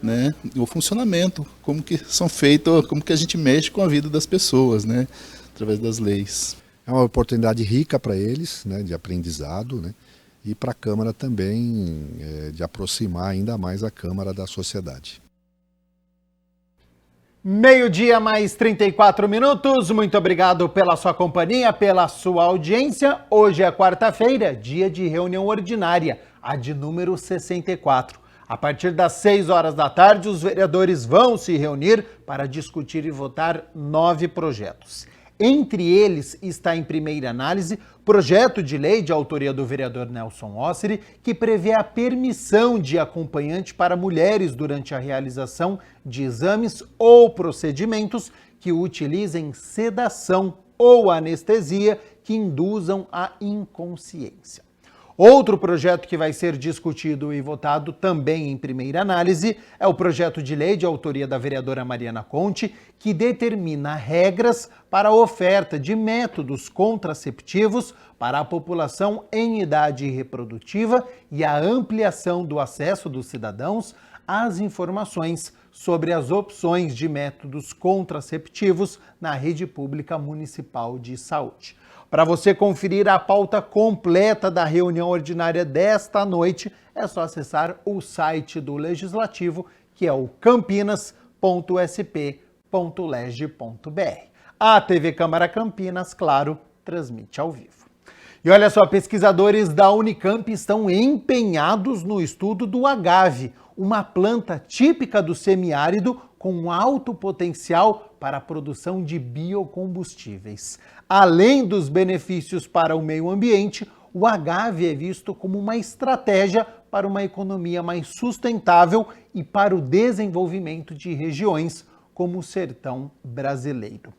né, o funcionamento, como que são feitos, como que a gente mexe com a vida das pessoas, né, através das leis. É uma oportunidade rica para eles, né, de aprendizado, né, e para a Câmara também de aproximar ainda mais a Câmara da sociedade. 12:00 mais 34 minutos. Muito obrigado pela sua companhia, pela sua audiência. Hoje é quarta-feira, dia de reunião ordinária, a de número 64. A partir das 6 horas da tarde, os vereadores vão se reunir para discutir e votar 9 projetos. Entre eles está em primeira análise projeto de lei de autoria do vereador Nelson Osseri, que prevê a permissão de acompanhante para mulheres durante a realização de exames ou procedimentos que utilizem sedação ou anestesia que induzam a inconsciência. Outro projeto que vai ser discutido e votado também em primeira análise é o projeto de lei de autoria da vereadora Mariana Conte, que determina regras para a oferta de métodos contraceptivos para a população em idade reprodutiva e a ampliação do acesso dos cidadãos as informações sobre as opções de métodos contraceptivos na rede pública municipal de saúde. Para você conferir a pauta completa da reunião ordinária desta noite, é só acessar o site do Legislativo, que é o campinas.sp.leg.br. A TV Câmara Campinas, claro, transmite ao vivo. E olha só, pesquisadores da Unicamp estão empenhados no estudo do agave, uma planta típica do semiárido com alto potencial para a produção de biocombustíveis. Além dos benefícios para o meio ambiente, o agave é visto como uma estratégia para uma economia mais sustentável e para o desenvolvimento de regiões como o sertão brasileiro.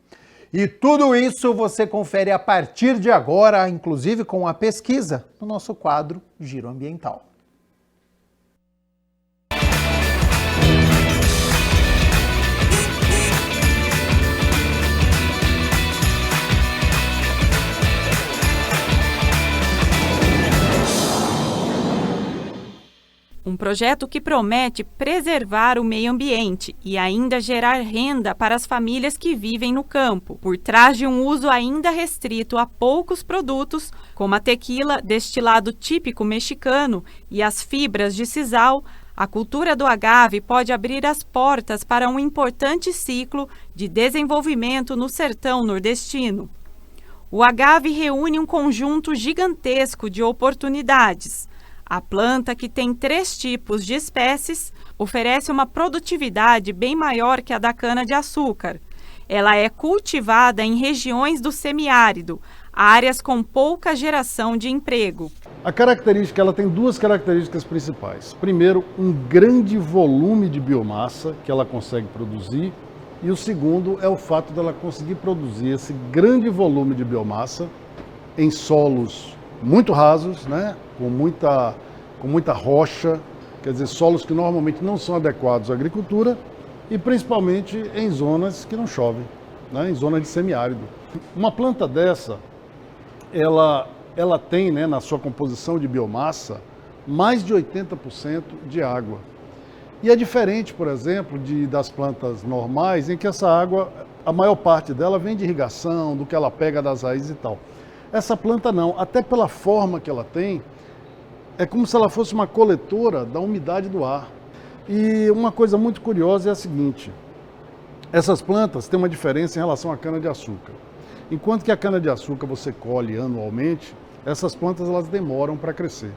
E tudo isso você confere a partir de agora, inclusive com a pesquisa, no nosso quadro Giro Ambiental. Um projeto que promete preservar o meio ambiente e ainda gerar renda para as famílias que vivem no campo, por trás de um uso ainda restrito a poucos produtos, como a tequila, destilado típico mexicano, e as fibras de sisal. A cultura do agave pode abrir as portas para um importante ciclo de desenvolvimento no sertão nordestino. O agave reúne um conjunto gigantesco de oportunidades. A planta, que tem 3 tipos de espécies, oferece uma produtividade bem maior que a da cana-de-açúcar. Ela é cultivada em regiões do semiárido, áreas com pouca geração de emprego. Ela tem 2 características principais. Primeiro, um grande volume de biomassa que ela consegue produzir. E o segundo é o fato dela conseguir produzir esse grande volume de biomassa em solos muito rasos, né? com muita rocha, quer dizer, solos que normalmente não são adequados à agricultura e principalmente em zonas que não chovem, né? Em zonas de semiárido. Uma planta dessa, ela tem, né, na sua composição de biomassa mais de 80% de água. E é diferente, por exemplo, das plantas normais, em que essa água, a maior parte dela vem de irrigação, do que ela pega das raízes e tal. Essa planta não, até pela forma que ela tem, é como se ela fosse uma coletora da umidade do ar. E uma coisa muito curiosa é a seguinte, essas plantas têm uma diferença em relação à cana-de-açúcar. Enquanto que a cana-de-açúcar você colhe anualmente, essas plantas elas demoram para crescer.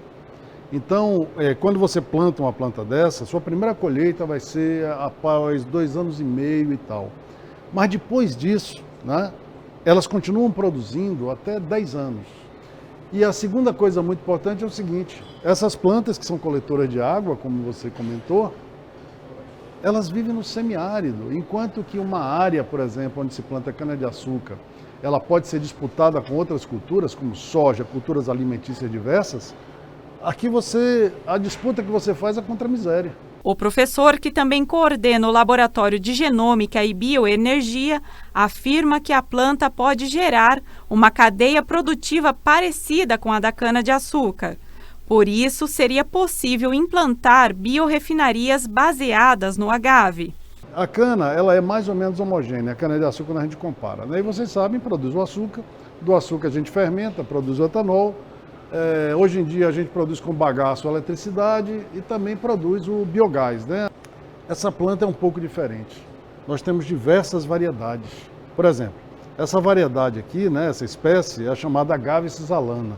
Então, quando você planta uma planta dessa, sua primeira colheita vai ser após 2 anos e meio e tal. Mas depois disso, né, elas continuam produzindo até 10 anos. E a segunda coisa muito importante é o seguinte, essas plantas que são coletoras de água, como você comentou, elas vivem no semiárido, enquanto que uma área, por exemplo, onde se planta cana-de-açúcar, ela pode ser disputada com outras culturas, como soja, culturas alimentícias diversas, aqui a disputa que você faz é contra a miséria. O professor, que também coordena o Laboratório de Genômica e Bioenergia, afirma que a planta pode gerar uma cadeia produtiva parecida com a da cana-de-açúcar. Por isso, seria possível implantar biorrefinarias baseadas no agave. A cana, ela é mais ou menos homogênea, a cana-de-açúcar quando a gente compara. Daí vocês sabem, produz o açúcar, do açúcar a gente fermenta, produz o etanol. Hoje em dia a gente produz com bagaço a eletricidade e também produz o biogás, né? Essa planta é um pouco diferente. Nós temos diversas variedades. Por exemplo, essa variedade aqui, né, essa espécie, é chamada agave cisalana.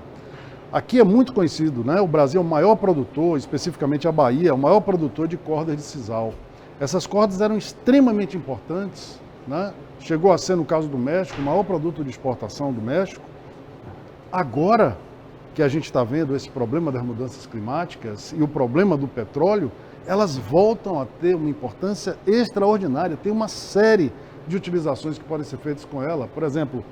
Aqui é muito conhecido, né? O Brasil é o maior produtor, especificamente a Bahia, é o maior produtor de cordas de sisal. Essas cordas eram extremamente importantes, né? Chegou a ser, no caso do México, o maior produto de exportação do México. Agora que a gente está vendo esse problema das mudanças climáticas e o problema do petróleo, elas voltam a ter uma importância extraordinária. Tem uma série de utilizações que podem ser feitas com ela. Por exemplo,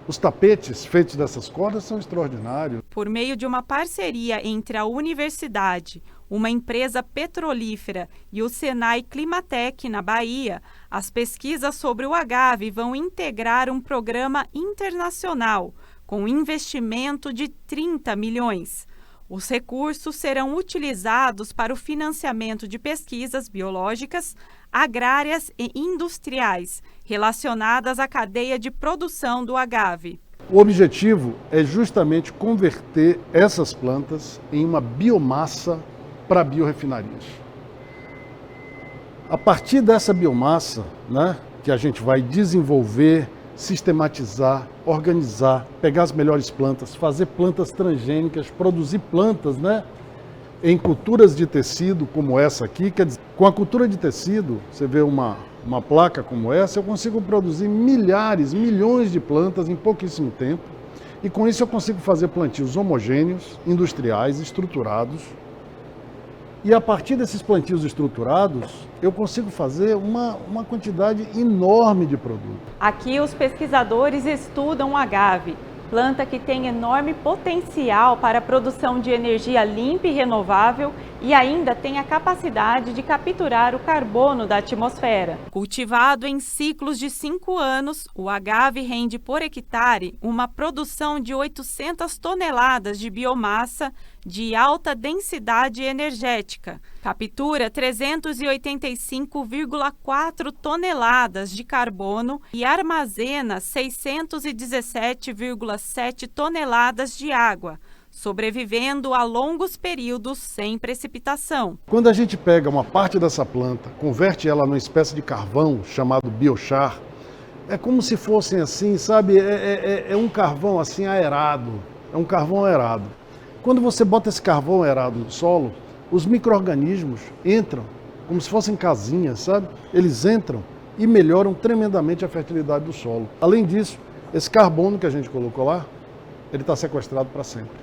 os tapetes feitos dessas cordas são extraordinários. Por meio de uma parceria entre a universidade, uma empresa petrolífera e o Senai Climatec, na Bahia, as pesquisas sobre o agave vão integrar um programa internacional com investimento de 30 milhões. Os recursos serão utilizados para o financiamento de pesquisas biológicas, agrárias e industriais relacionadas à cadeia de produção do agave. O objetivo é justamente converter essas plantas em uma biomassa para biorrefinarias. A partir dessa biomassa, né, que a gente vai desenvolver, sistematizar, organizar, pegar as melhores plantas, fazer plantas transgênicas, produzir plantas, né, em culturas de tecido como essa aqui. Quer dizer, com a cultura de tecido, você vê uma placa como essa, eu consigo produzir milhares, milhões de plantas em pouquíssimo tempo. E com isso eu consigo fazer plantios homogêneos, industriais, estruturados. E a partir desses plantios estruturados, eu consigo fazer uma quantidade enorme de produto. Aqui os pesquisadores estudam o agave, planta que tem enorme potencial para a produção de energia limpa e renovável e ainda tem a capacidade de capturar o carbono da atmosfera. Cultivado em ciclos de 5 anos, o agave rende por hectare uma produção de 800 toneladas de biomassa de alta densidade energética. Captura 385,4 toneladas de carbono e armazena 617,7 toneladas de água, sobrevivendo a longos períodos sem precipitação. Quando a gente pega uma parte dessa planta, converte ela numa espécie de carvão chamado biochar, é como se fossem assim, sabe, é um carvão assim aerado, é um carvão aerado. Quando você bota esse carvão aerado no solo, os micro-organismos entram como se fossem casinhas, sabe? Eles entram e melhoram tremendamente a fertilidade do solo. Além disso, esse carbono que a gente colocou lá, ele está sequestrado para sempre.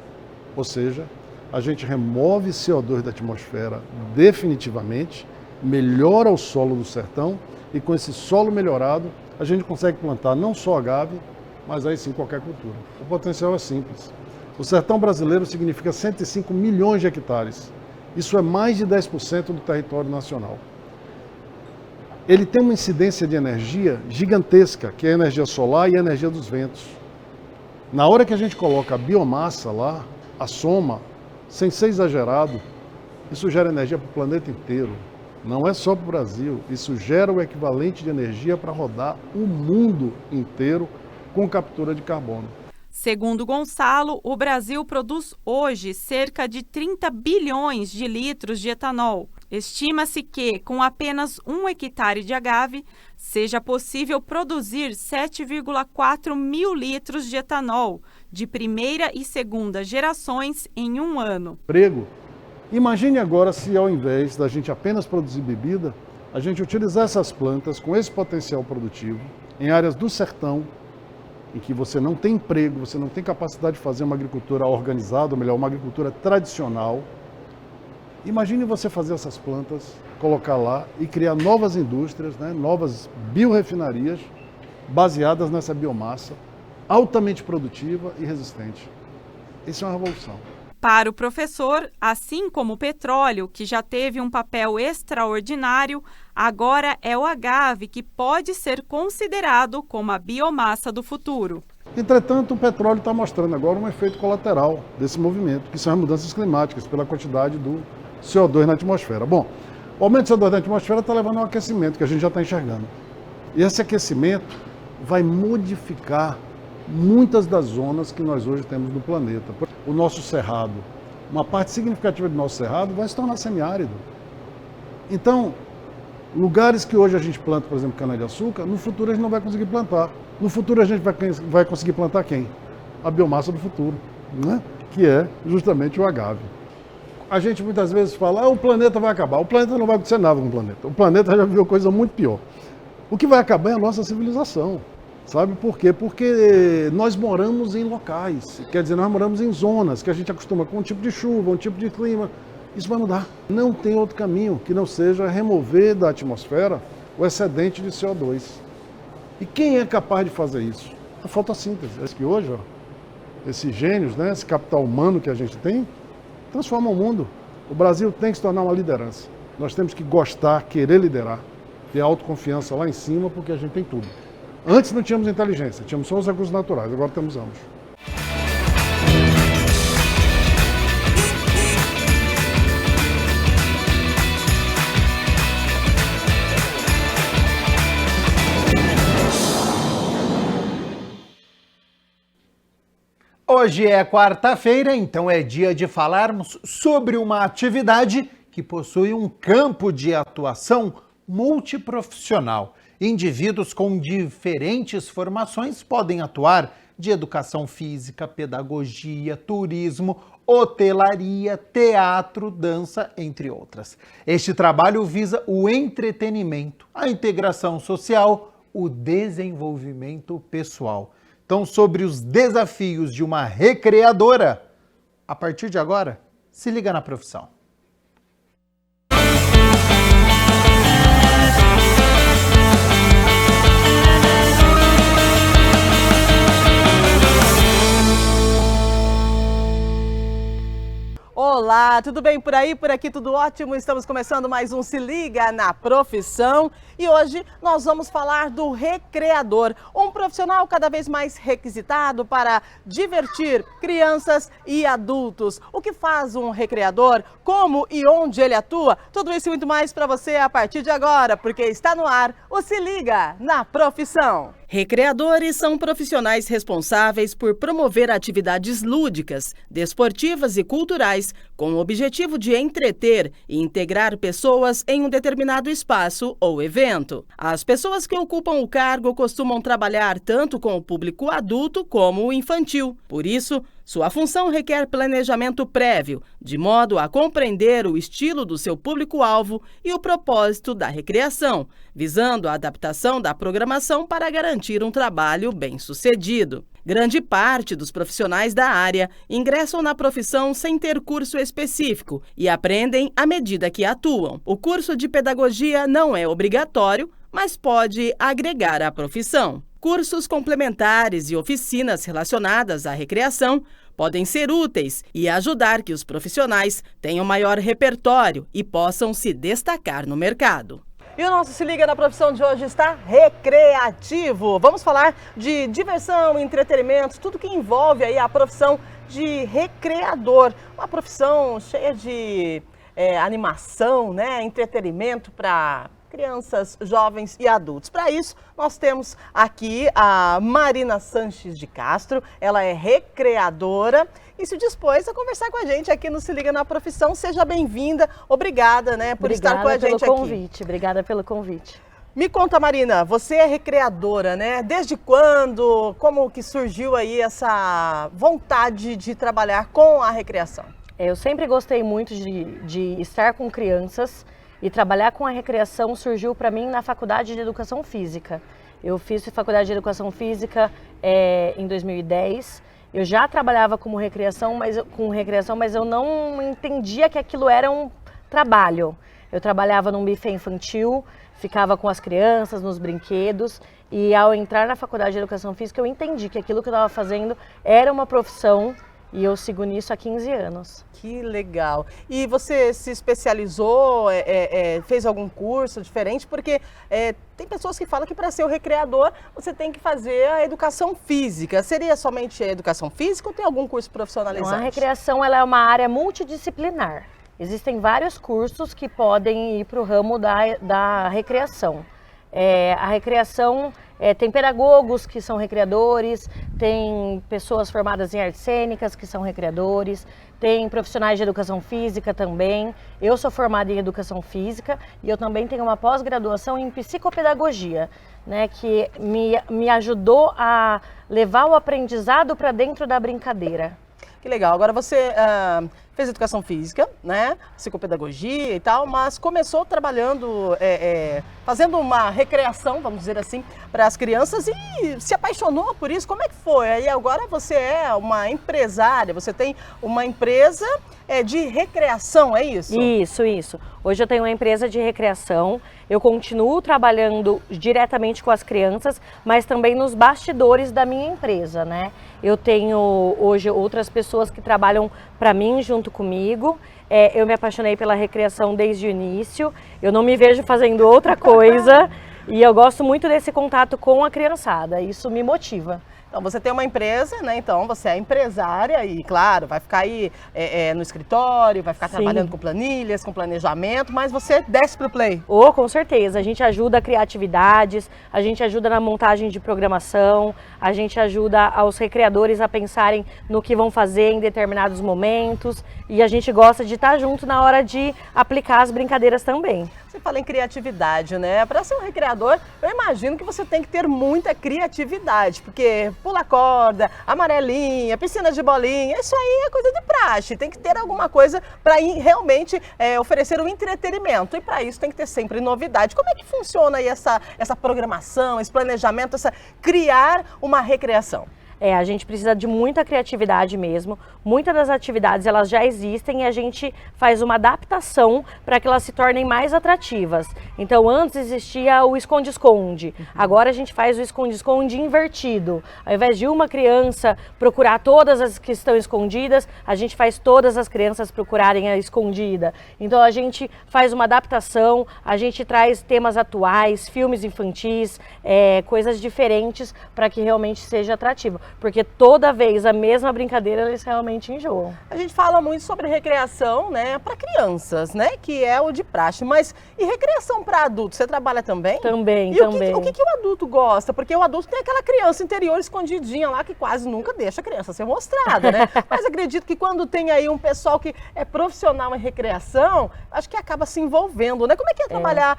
Ou seja, a gente remove CO2 da atmosfera definitivamente, melhora o solo do sertão e com esse solo melhorado, a gente consegue plantar não só agave, mas aí sim qualquer cultura. O potencial é simples. O sertão brasileiro significa 105 milhões de hectares. Isso é mais de 10% do território nacional. Ele tem uma incidência de energia gigantesca, que é a energia solar e a energia dos ventos. Na hora que a gente coloca a biomassa lá, a soma, sem ser exagerado, isso gera energia para o planeta inteiro. Não é só para o Brasil, isso gera o equivalente de energia para rodar o mundo inteiro com captura de carbono. Segundo Gonçalo, o Brasil produz hoje cerca de 30 bilhões de litros de etanol. Estima-se que, com apenas 1 hectare de agave, seja possível produzir 7,4 mil litros de etanol, de primeira e segunda gerações em um ano. Emprego. Imagine agora se, ao invés da gente apenas produzir bebida, a gente utilizar essas plantas com esse potencial produtivo em áreas do sertão, em que você não tem emprego, você não tem capacidade de fazer uma agricultura organizada, ou melhor, uma agricultura tradicional. Imagine você fazer essas plantas, colocar lá e criar novas indústrias, né, novas biorrefinarias baseadas nessa biomassa, altamente produtiva e resistente. Isso é uma revolução. Para o professor, assim como o petróleo, que já teve um papel extraordinário, agora é o agave que pode ser considerado como a biomassa do futuro. Entretanto, o petróleo está mostrando agora um efeito colateral desse movimento, que são as mudanças climáticas, pela quantidade do CO2 na atmosfera. Bom, o aumento do CO2 na atmosfera está levando a um aquecimento, que a gente já está enxergando. E esse aquecimento vai modificar muitas das zonas que nós hoje temos no planeta. O nosso cerrado, uma parte significativa do nosso cerrado vai se tornar semiárido. Então, lugares que hoje a gente planta, por exemplo, cana-de-açúcar, no futuro a gente não vai conseguir plantar. No futuro a gente vai conseguir plantar quem? A biomassa do futuro, né? Que é justamente o agave. A gente muitas vezes fala, o planeta vai acabar. O planeta não vai acontecer nada com o planeta. O planeta já viveu coisa muito pior. O que vai acabar é a nossa civilização. Sabe por quê? Porque nós moramos em locais, quer dizer, nós moramos em zonas que a gente acostuma com um tipo de chuva, um tipo de clima. Isso vai mudar. Não tem outro caminho que não seja remover da atmosfera o excedente de CO2. E quem é capaz de fazer isso? A fotossíntese. É que hoje, esses gênios, né, esse capital humano que a gente tem, transforma o mundo. O Brasil tem que se tornar uma liderança. Nós temos que gostar, querer liderar, ter autoconfiança lá em cima, porque a gente tem tudo. Antes não tínhamos inteligência, tínhamos só os recursos naturais, agora temos ambos. Hoje é quarta-feira, então é dia de falarmos sobre uma atividade que possui um campo de atuação multiprofissional. Indivíduos com diferentes formações podem atuar de educação física, pedagogia, turismo, hotelaria, teatro, dança, entre outras. Este trabalho visa o entretenimento, a integração social, o desenvolvimento pessoal. Então, sobre os desafios de uma recreadora, a partir de agora, se liga na profissão. Olá, tudo bem por aí? Por aqui tudo ótimo? Estamos começando mais um Se Liga na Profissão e hoje nós vamos falar do recreador, um profissional cada vez mais requisitado para divertir crianças e adultos. O que faz um recreador, como e onde ele atua? Tudo isso e muito mais para você a partir de agora, porque está no ar o Se Liga na Profissão. Recreadores são profissionais responsáveis por promover atividades lúdicas, desportivas e culturais com o objetivo de entreter e integrar pessoas em um determinado espaço ou evento. As pessoas que ocupam o cargo costumam trabalhar tanto com o público adulto como o infantil. Por isso, sua função requer planejamento prévio, de modo a compreender o estilo do seu público-alvo e o propósito da recreação, visando a adaptação da programação para garantir um trabalho bem-sucedido. Grande parte dos profissionais da área ingressam na profissão sem ter curso específico e aprendem à medida que atuam. O curso de pedagogia não é obrigatório, mas pode agregar à profissão. Cursos complementares e oficinas relacionadas à recreação podem ser úteis e ajudar que os profissionais tenham maior repertório e possam se destacar no mercado. E o nosso Se Liga na Profissão de hoje está recreativo. Vamos falar de diversão, entretenimento, tudo que envolve aí a profissão de recreador. Uma profissão cheia de animação, né? Entretenimento para crianças, jovens e adultos. Para isso, nós temos aqui a Marina Sanches de Castro. Ela é recreadora e se dispôs a conversar com a gente aqui no Se Liga na Profissão. Seja bem-vinda. Obrigada, né, por estar com a gente aqui. Obrigada pelo convite. Me conta, Marina, você é recreadora, né? Desde quando? Como que surgiu aí essa vontade de trabalhar com a recreação? Eu sempre gostei muito de estar com crianças. E trabalhar com a recreação surgiu para mim na Faculdade de Educação Física. Eu fiz Faculdade de Educação Física em 2010. Eu já trabalhava com recreação, mas eu não entendia que aquilo era um trabalho. Eu trabalhava num buffet infantil, ficava com as crianças, nos brinquedos. E ao entrar na Faculdade de Educação Física, eu entendi que aquilo que eu estava fazendo era uma profissão. E eu sigo nisso há 15 anos. Que legal. E você se especializou, fez algum curso diferente? Porque tem pessoas que falam que para ser o recreador você tem que fazer a educação física. Seria somente a educação física ou tem algum curso profissionalizante? Não, a recreação ela é uma área multidisciplinar. Existem vários cursos que podem ir para o ramo da recreação. A recreação tem pedagogos que são recreadores, tem pessoas formadas em artes cênicas que são recreadores, tem profissionais de educação física também. Eu sou formada em educação física e eu também tenho uma pós-graduação em psicopedagogia, né, que me ajudou a levar o aprendizado para dentro da brincadeira. Que legal. Agora você fez educação física, né, psicopedagogia e tal, mas começou trabalhando, fazendo uma recreação, vamos dizer assim, para as crianças e se apaixonou por isso. Como é que foi? Aí agora você é uma empresária, você tem uma empresa de recreação, é isso? Isso. Hoje eu tenho uma empresa de recreação, eu continuo trabalhando diretamente com as crianças, mas também nos bastidores da minha empresa, né? Eu tenho hoje outras pessoas que trabalham para mim junto comigo. Eu me apaixonei pela recreação desde o início, eu não me vejo fazendo outra coisa e eu gosto muito desse contato com a criançada, isso me motiva. Então, você tem uma empresa, né? Então, você é empresária e, claro, vai ficar aí no escritório, vai ficar trabalhando com planilhas, com planejamento, mas você desce pro play. Oh, com certeza. A gente ajuda a criar atividades, a gente ajuda na montagem de programação, a gente ajuda aos recreadores a pensarem no que vão fazer em determinados momentos e a gente gosta de estar junto na hora de aplicar as brincadeiras também. Você fala em criatividade, né? Para ser um recreador, eu imagino que você tem que ter muita criatividade, porque pula corda, amarelinha, piscina de bolinha, isso aí é coisa de praxe. Tem que ter alguma coisa para realmente oferecer um entretenimento. E para isso tem que ter sempre novidade. Como é que funciona aí essa programação, esse planejamento, criar uma recreação? A gente precisa de muita criatividade mesmo. Muitas das atividades elas já existem e a gente faz uma adaptação para que elas se tornem mais atrativas. Então antes existia o esconde-esconde, agora a gente faz o esconde-esconde invertido. Ao invés de uma criança procurar todas as que estão escondidas, a gente faz todas as crianças procurarem a escondida. Então a gente faz uma adaptação, a gente traz temas atuais, filmes infantis, coisas diferentes para que realmente seja atrativo. Porque toda vez a mesma brincadeira eles realmente enjoam. A gente fala muito sobre recreação, né, para crianças, né, que é o de praxe, mas e recreação para adultos, você trabalha também? Também, e também. O que o adulto gosta? Porque o adulto tem aquela criança interior escondidinha lá que quase nunca deixa a criança ser mostrada, né? Mas acredito que quando tem aí um pessoal que é profissional em recreação, acho que acaba se envolvendo, né? Como é que é trabalhar,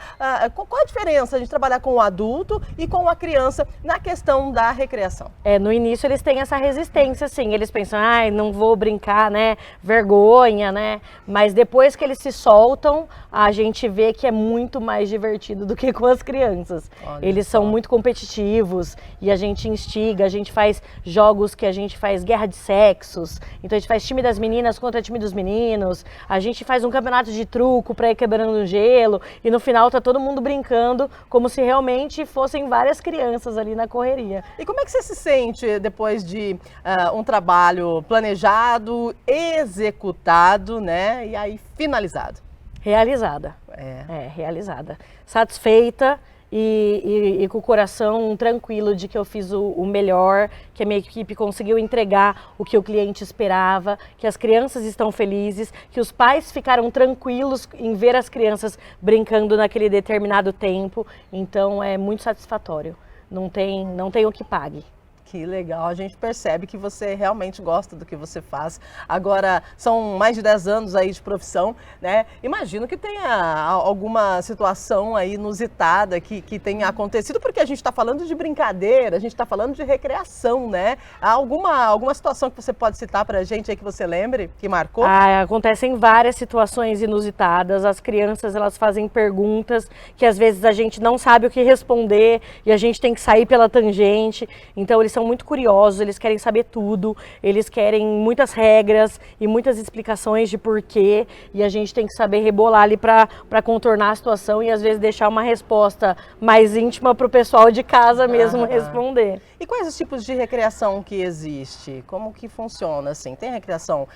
qual a diferença de trabalhar com o adulto e com a criança na questão da recreação? No início eles têm essa resistência, sim, eles pensam, não vou brincar, né, vergonha, né, mas depois que eles se soltam, a gente vê que é muito mais divertido do que com as crianças. Eles são muito competitivos e a gente instiga, a gente faz jogos que a gente faz guerra de sexos, então a gente faz time das meninas contra time dos meninos, a gente faz um campeonato de truco para ir quebrando o gelo e no final tá todo mundo brincando como se realmente fossem várias crianças ali na correria. E como é que você se sente depois de um trabalho planejado, executado, né, e aí finalizado? Realizada. Realizada. Satisfeita e com o coração tranquilo de que eu fiz o melhor, que a minha equipe conseguiu entregar o que o cliente esperava, que as crianças estão felizes, que os pais ficaram tranquilos em ver as crianças brincando naquele determinado tempo. Então é muito satisfatório. Não tem o que pague. Que legal, a gente percebe que você realmente gosta do que você faz. Agora, são mais de 10 anos aí de profissão, né? Imagino que tenha alguma situação aí inusitada que tenha acontecido, porque a gente está falando de brincadeira, a gente está falando de recreação, né? Há alguma situação que você pode citar para a gente aí que você lembre, que marcou? Acontecem várias situações inusitadas, as crianças elas fazem perguntas que às vezes a gente não sabe o que responder e a gente tem que sair pela tangente, então eles são muito curiosos, eles querem saber tudo, eles querem muitas regras e muitas explicações de porquê e a gente tem que saber rebolar ali para contornar a situação e às vezes deixar uma resposta mais íntima para o pessoal de casa mesmo responder. E quais os tipos de recreação que existe? Como que funciona assim? Tem recreação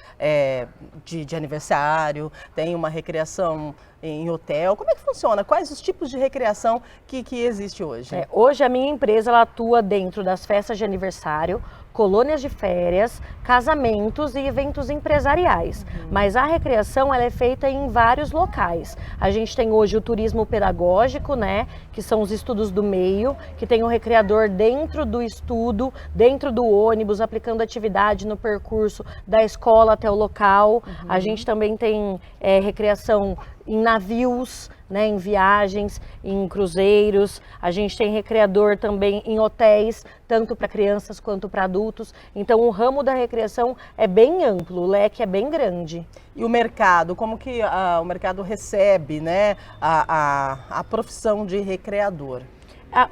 de aniversário, tem uma recreação em hotel, como é que funciona? Quais os tipos de recreação que existe hoje? Hoje a minha empresa ela atua dentro das festas de aniversário, colônias de férias, casamentos e eventos empresariais. Mas a recreação ela é feita em vários locais. A gente tem hoje o turismo pedagógico, né, que são os estudos do meio, que tem o recreador dentro do estudo, dentro do ônibus, aplicando atividade no percurso da escola até o local. A gente também tem recreação em navios, né, em viagens, em cruzeiros. A gente tem recreador também em hotéis, tanto para crianças quanto para adultos. Então o ramo da recreação é bem amplo, o leque é bem grande. E o mercado, como que o mercado recebe, né, a profissão de recreador?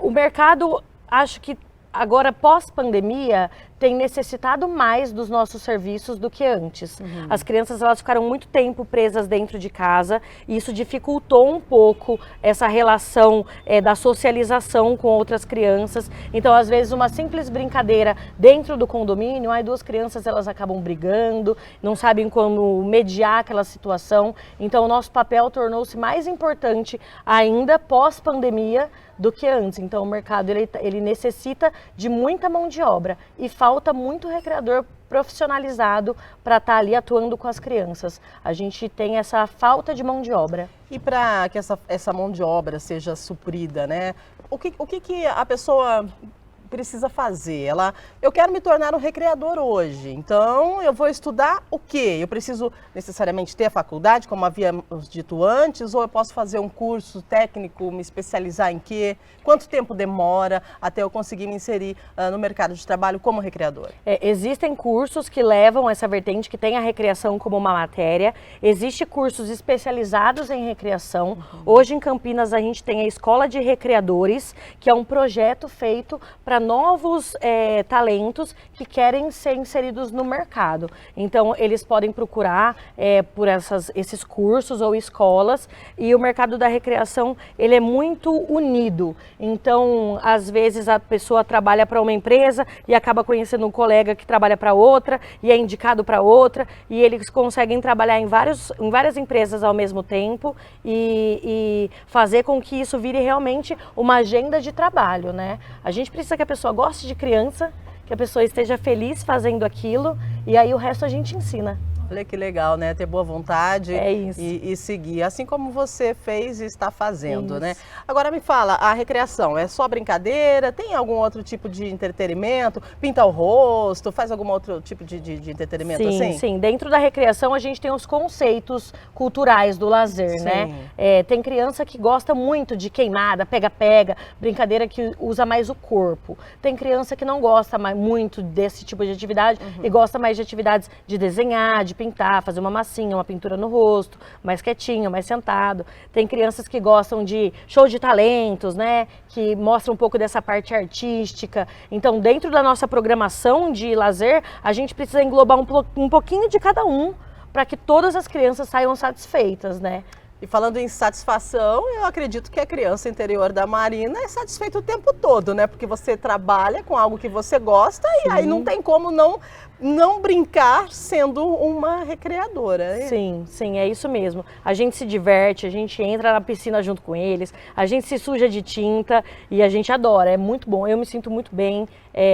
O mercado, acho que agora pós-pandemia, tem necessitado mais dos nossos serviços do que antes. As crianças, elas ficaram muito tempo presas dentro de casa e isso dificultou um pouco essa relação da socialização com outras crianças. Então, às vezes, uma simples brincadeira dentro do condomínio, aí duas crianças, elas acabam brigando, não sabem como mediar aquela situação. Então, o nosso papel tornou-se mais importante ainda pós-pandemia do que antes. Então, o mercado ele necessita de muita mão de obra e falta muito recreador profissionalizado para estar ali atuando com as crianças. A gente tem essa falta de mão de obra. E para que essa mão de obra seja suprida, né? O que a pessoa precisa fazer? Eu quero me tornar um recreador hoje, então eu vou estudar o quê? Eu preciso necessariamente ter a faculdade, como havíamos dito antes, ou eu posso fazer um curso técnico, me especializar em quê? Quanto tempo demora até eu conseguir me inserir no mercado de trabalho como recreador? Existem cursos que levam essa vertente, que tem a recreação como uma matéria. Existem cursos especializados em recreação. Hoje em Campinas a gente tem a Escola de Recreadores, que é um projeto feito para novos talentos que querem ser inseridos no mercado. Então, eles podem procurar por esses cursos ou escolas, e o mercado da recreação, ele é muito unido. Então, às vezes, a pessoa trabalha para uma empresa e acaba conhecendo um colega que trabalha para outra e é indicado para outra, e eles conseguem trabalhar em várias empresas ao mesmo tempo e fazer com que isso vire realmente uma agenda de trabalho, né? A gente precisa que a pessoa goste de criança, que a pessoa esteja feliz fazendo aquilo, e aí o resto a gente ensina. Olha que legal, né? Ter boa vontade e seguir, assim como você fez e está fazendo, né? Agora me fala, a recreação é só brincadeira? Tem algum outro tipo de entretenimento? Pinta o rosto? Faz algum outro tipo de entretenimento assim? Sim. Dentro da recreação a gente tem os conceitos culturais do lazer, né? Tem criança que gosta muito de queimada, pega-pega, brincadeira que usa mais o corpo. Tem criança que não gosta muito desse tipo de atividade e gosta mais de atividades de desenhar, de pintar, fazer uma massinha, uma pintura no rosto, mais quietinho, mais sentado. Tem crianças que gostam de show de talentos, né? Que mostra um pouco dessa parte artística. Então, dentro da nossa programação de lazer, a gente precisa englobar um pouquinho de cada um para que todas as crianças saiam satisfeitas, né? E falando em satisfação, eu acredito que a criança interior da Marina é satisfeita o tempo todo, né? Porque você trabalha com algo que você gosta e aí não tem como não brincar sendo uma recreadora. Sim, é isso mesmo. A gente se diverte, a gente entra na piscina junto com eles, a gente se suja de tinta e a gente adora, é muito bom. Eu me sinto muito bem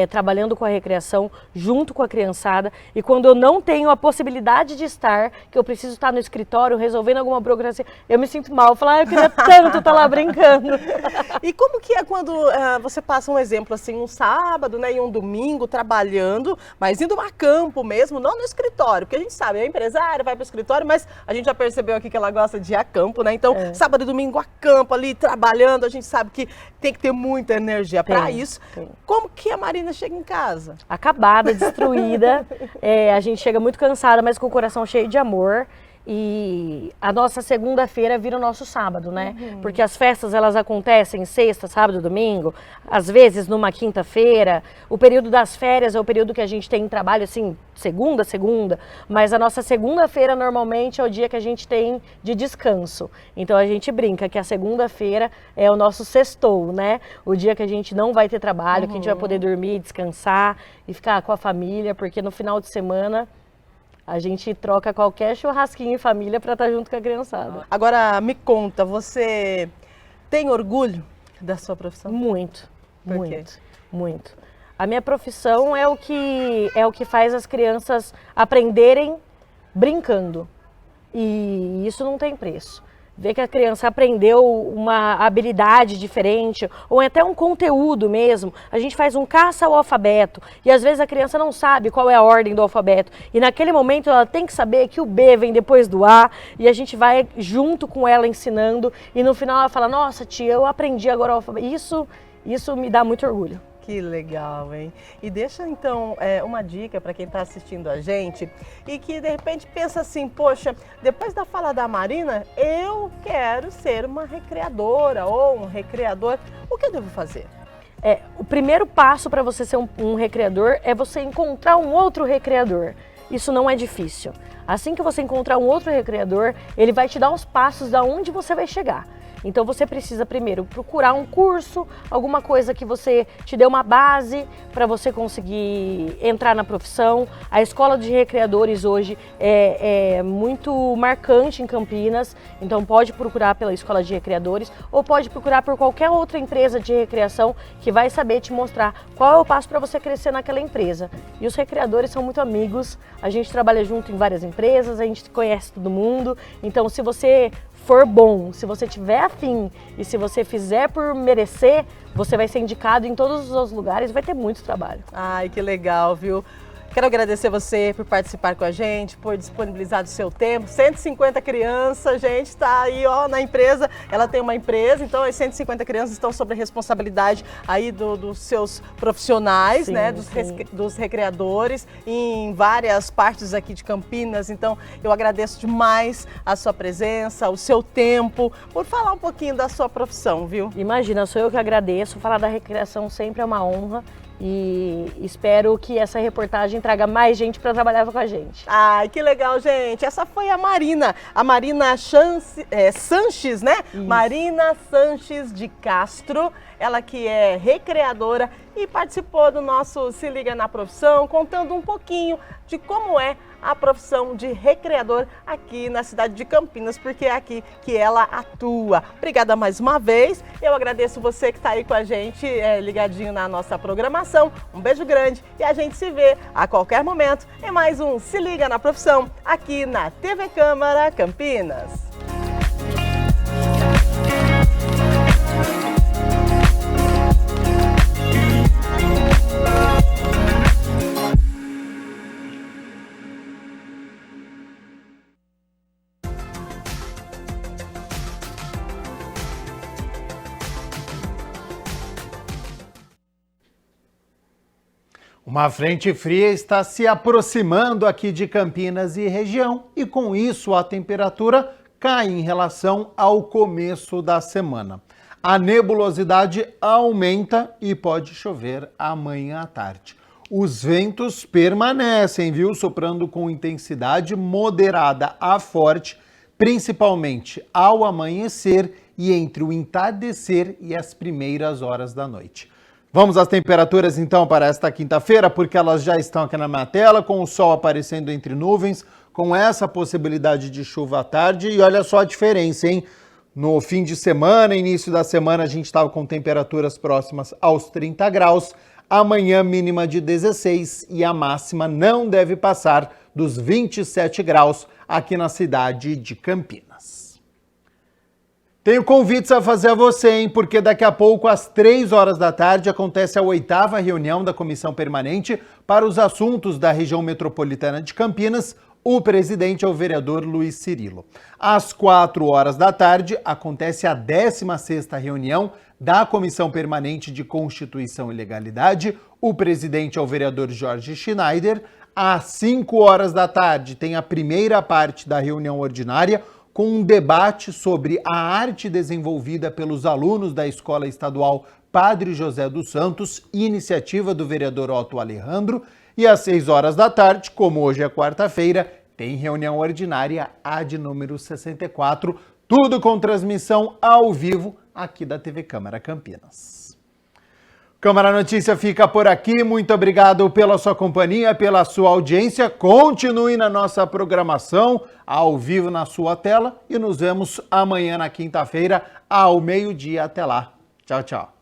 trabalhando com a recreação, junto com a criançada, e quando eu não tenho a possibilidade de estar, que eu preciso estar no escritório resolvendo alguma burocracia, eu me sinto mal, eu falo, eu queria tanto estar lá brincando. E como que é quando você passa um exemplo assim, um sábado, né, e um domingo trabalhando, mas indo a campo mesmo, não no escritório, porque a gente sabe, é empresária, vai para o escritório, mas a gente já percebeu aqui que ela gosta de ir a campo, né? Então, sábado e domingo a campo ali, trabalhando, a gente sabe que tem que ter muita energia para isso. Como que a Marina chega em casa? Acabada, destruída, a gente chega muito cansada, mas com o coração cheio de amor. E a nossa segunda-feira vira o nosso sábado, né? Porque as festas, elas acontecem sexta, sábado, domingo, às vezes numa quinta-feira. O período das férias é o período que a gente tem trabalho, assim, segunda, mas a nossa segunda-feira normalmente é o dia que a gente tem de descanso. Então a gente brinca que a segunda-feira é o nosso sextou, né? O dia que a gente não vai ter trabalho, que a gente vai poder dormir, descansar e ficar com a família, porque no final de semana a gente troca qualquer churrasquinho em família para estar junto com a criançada. Agora, me conta, você tem orgulho da sua profissão? Muito. A minha profissão é o que faz as crianças aprenderem brincando. E isso não tem preço. Ver que a criança aprendeu uma habilidade diferente, ou até um conteúdo mesmo. A gente faz um caça ao alfabeto, e às vezes a criança não sabe qual é a ordem do alfabeto. E naquele momento ela tem que saber que o B vem depois do A, e a gente vai junto com ela ensinando, e no final ela fala, nossa tia, eu aprendi agora o alfabeto. Isso me dá muito orgulho. Que legal, hein? E deixa então uma dica para quem está assistindo a gente e que de repente pensa assim, poxa, depois da fala da Marina, eu quero ser uma recreadora ou um recreador, o que eu devo fazer? O primeiro passo para você ser um recreador é você encontrar um outro recreador. Isso não é difícil. Assim que você encontrar um outro recreador, ele vai te dar os passos da onde você vai chegar. Então você precisa primeiro procurar um curso, alguma coisa que você te dê uma base para você conseguir entrar na profissão. A escola de recreadores hoje é muito marcante em Campinas, então pode procurar pela escola de recreadores ou pode procurar por qualquer outra empresa de recreação que vai saber te mostrar qual é o passo para você crescer naquela empresa. E os recreadores são muito amigos, a gente trabalha junto em várias empresas, a gente conhece todo mundo, então se você for bom, se você tiver afim e se você fizer por merecer, você vai ser indicado em todos os lugares, vai ter muito trabalho. Ai, que legal, viu? Quero agradecer você por participar com a gente, por disponibilizar o seu tempo. 150 crianças, gente, está aí ó, na empresa. Ela tem uma empresa, então as 150 crianças estão sob a responsabilidade aí dos seus profissionais, Sim, né, sim. dos recreadores em várias partes aqui de Campinas. Então eu agradeço demais a sua presença, o seu tempo, por falar um pouquinho da sua profissão, viu? Imagina, sou eu que agradeço. Falar da recreação sempre é uma honra. E espero que essa reportagem traga mais gente para trabalhar com a gente. Ai, que legal, gente. Essa foi a Marina Sanches, né? Isso. Marina Sanches de Castro, ela que é recreadora e participou do nosso Se Liga na Profissão, contando um pouquinho de como é a profissão de recreador aqui na cidade de Campinas, porque é aqui que ela atua. Obrigada mais uma vez. Eu agradeço você que está aí com a gente, ligadinho na nossa programação. Um beijo grande e a gente se vê a qualquer momento em mais um Se Liga na Profissão, aqui na TV Câmara Campinas. Uma frente fria está se aproximando aqui de Campinas e região e com isso a temperatura cai em relação ao começo da semana. A nebulosidade aumenta e pode chover amanhã à tarde. Os ventos permanecem, viu, soprando com intensidade moderada a forte, principalmente ao amanhecer e entre o entardecer e as primeiras horas da noite. Vamos às temperaturas então para esta quinta-feira, porque elas já estão aqui na minha tela, com o sol aparecendo entre nuvens, com essa possibilidade de chuva à tarde. E olha só a diferença, hein? No fim de semana, início da semana, a gente estava com temperaturas próximas aos 30 graus. Amanhã, mínima de 16 e a máxima não deve passar dos 27 graus aqui na cidade de Campinas. Tenho convites a fazer a você, hein? Porque daqui a pouco, às 3 horas da tarde, acontece a 8ª reunião da Comissão Permanente para os assuntos da região metropolitana de Campinas. O presidente é o vereador Luiz Cirilo. Às 4 horas da tarde, acontece a 16ª reunião da Comissão Permanente de Constituição e Legalidade. O presidente é o vereador Jorge Schneider. Às 5 horas da tarde, tem a primeira parte da reunião ordinária, com um debate sobre a arte desenvolvida pelos alunos da Escola Estadual Padre José dos Santos, iniciativa do vereador Otto Alejandro. E às 6 horas da tarde, como hoje é quarta-feira, tem reunião ordinária, a de número 64, tudo com transmissão ao vivo aqui da TV Câmara Campinas. Câmara Notícia fica por aqui. Muito obrigado pela sua companhia, pela sua audiência. Continue na nossa programação, ao vivo na sua tela. E nos vemos amanhã na quinta-feira, ao meio-dia. Até lá. Tchau, tchau.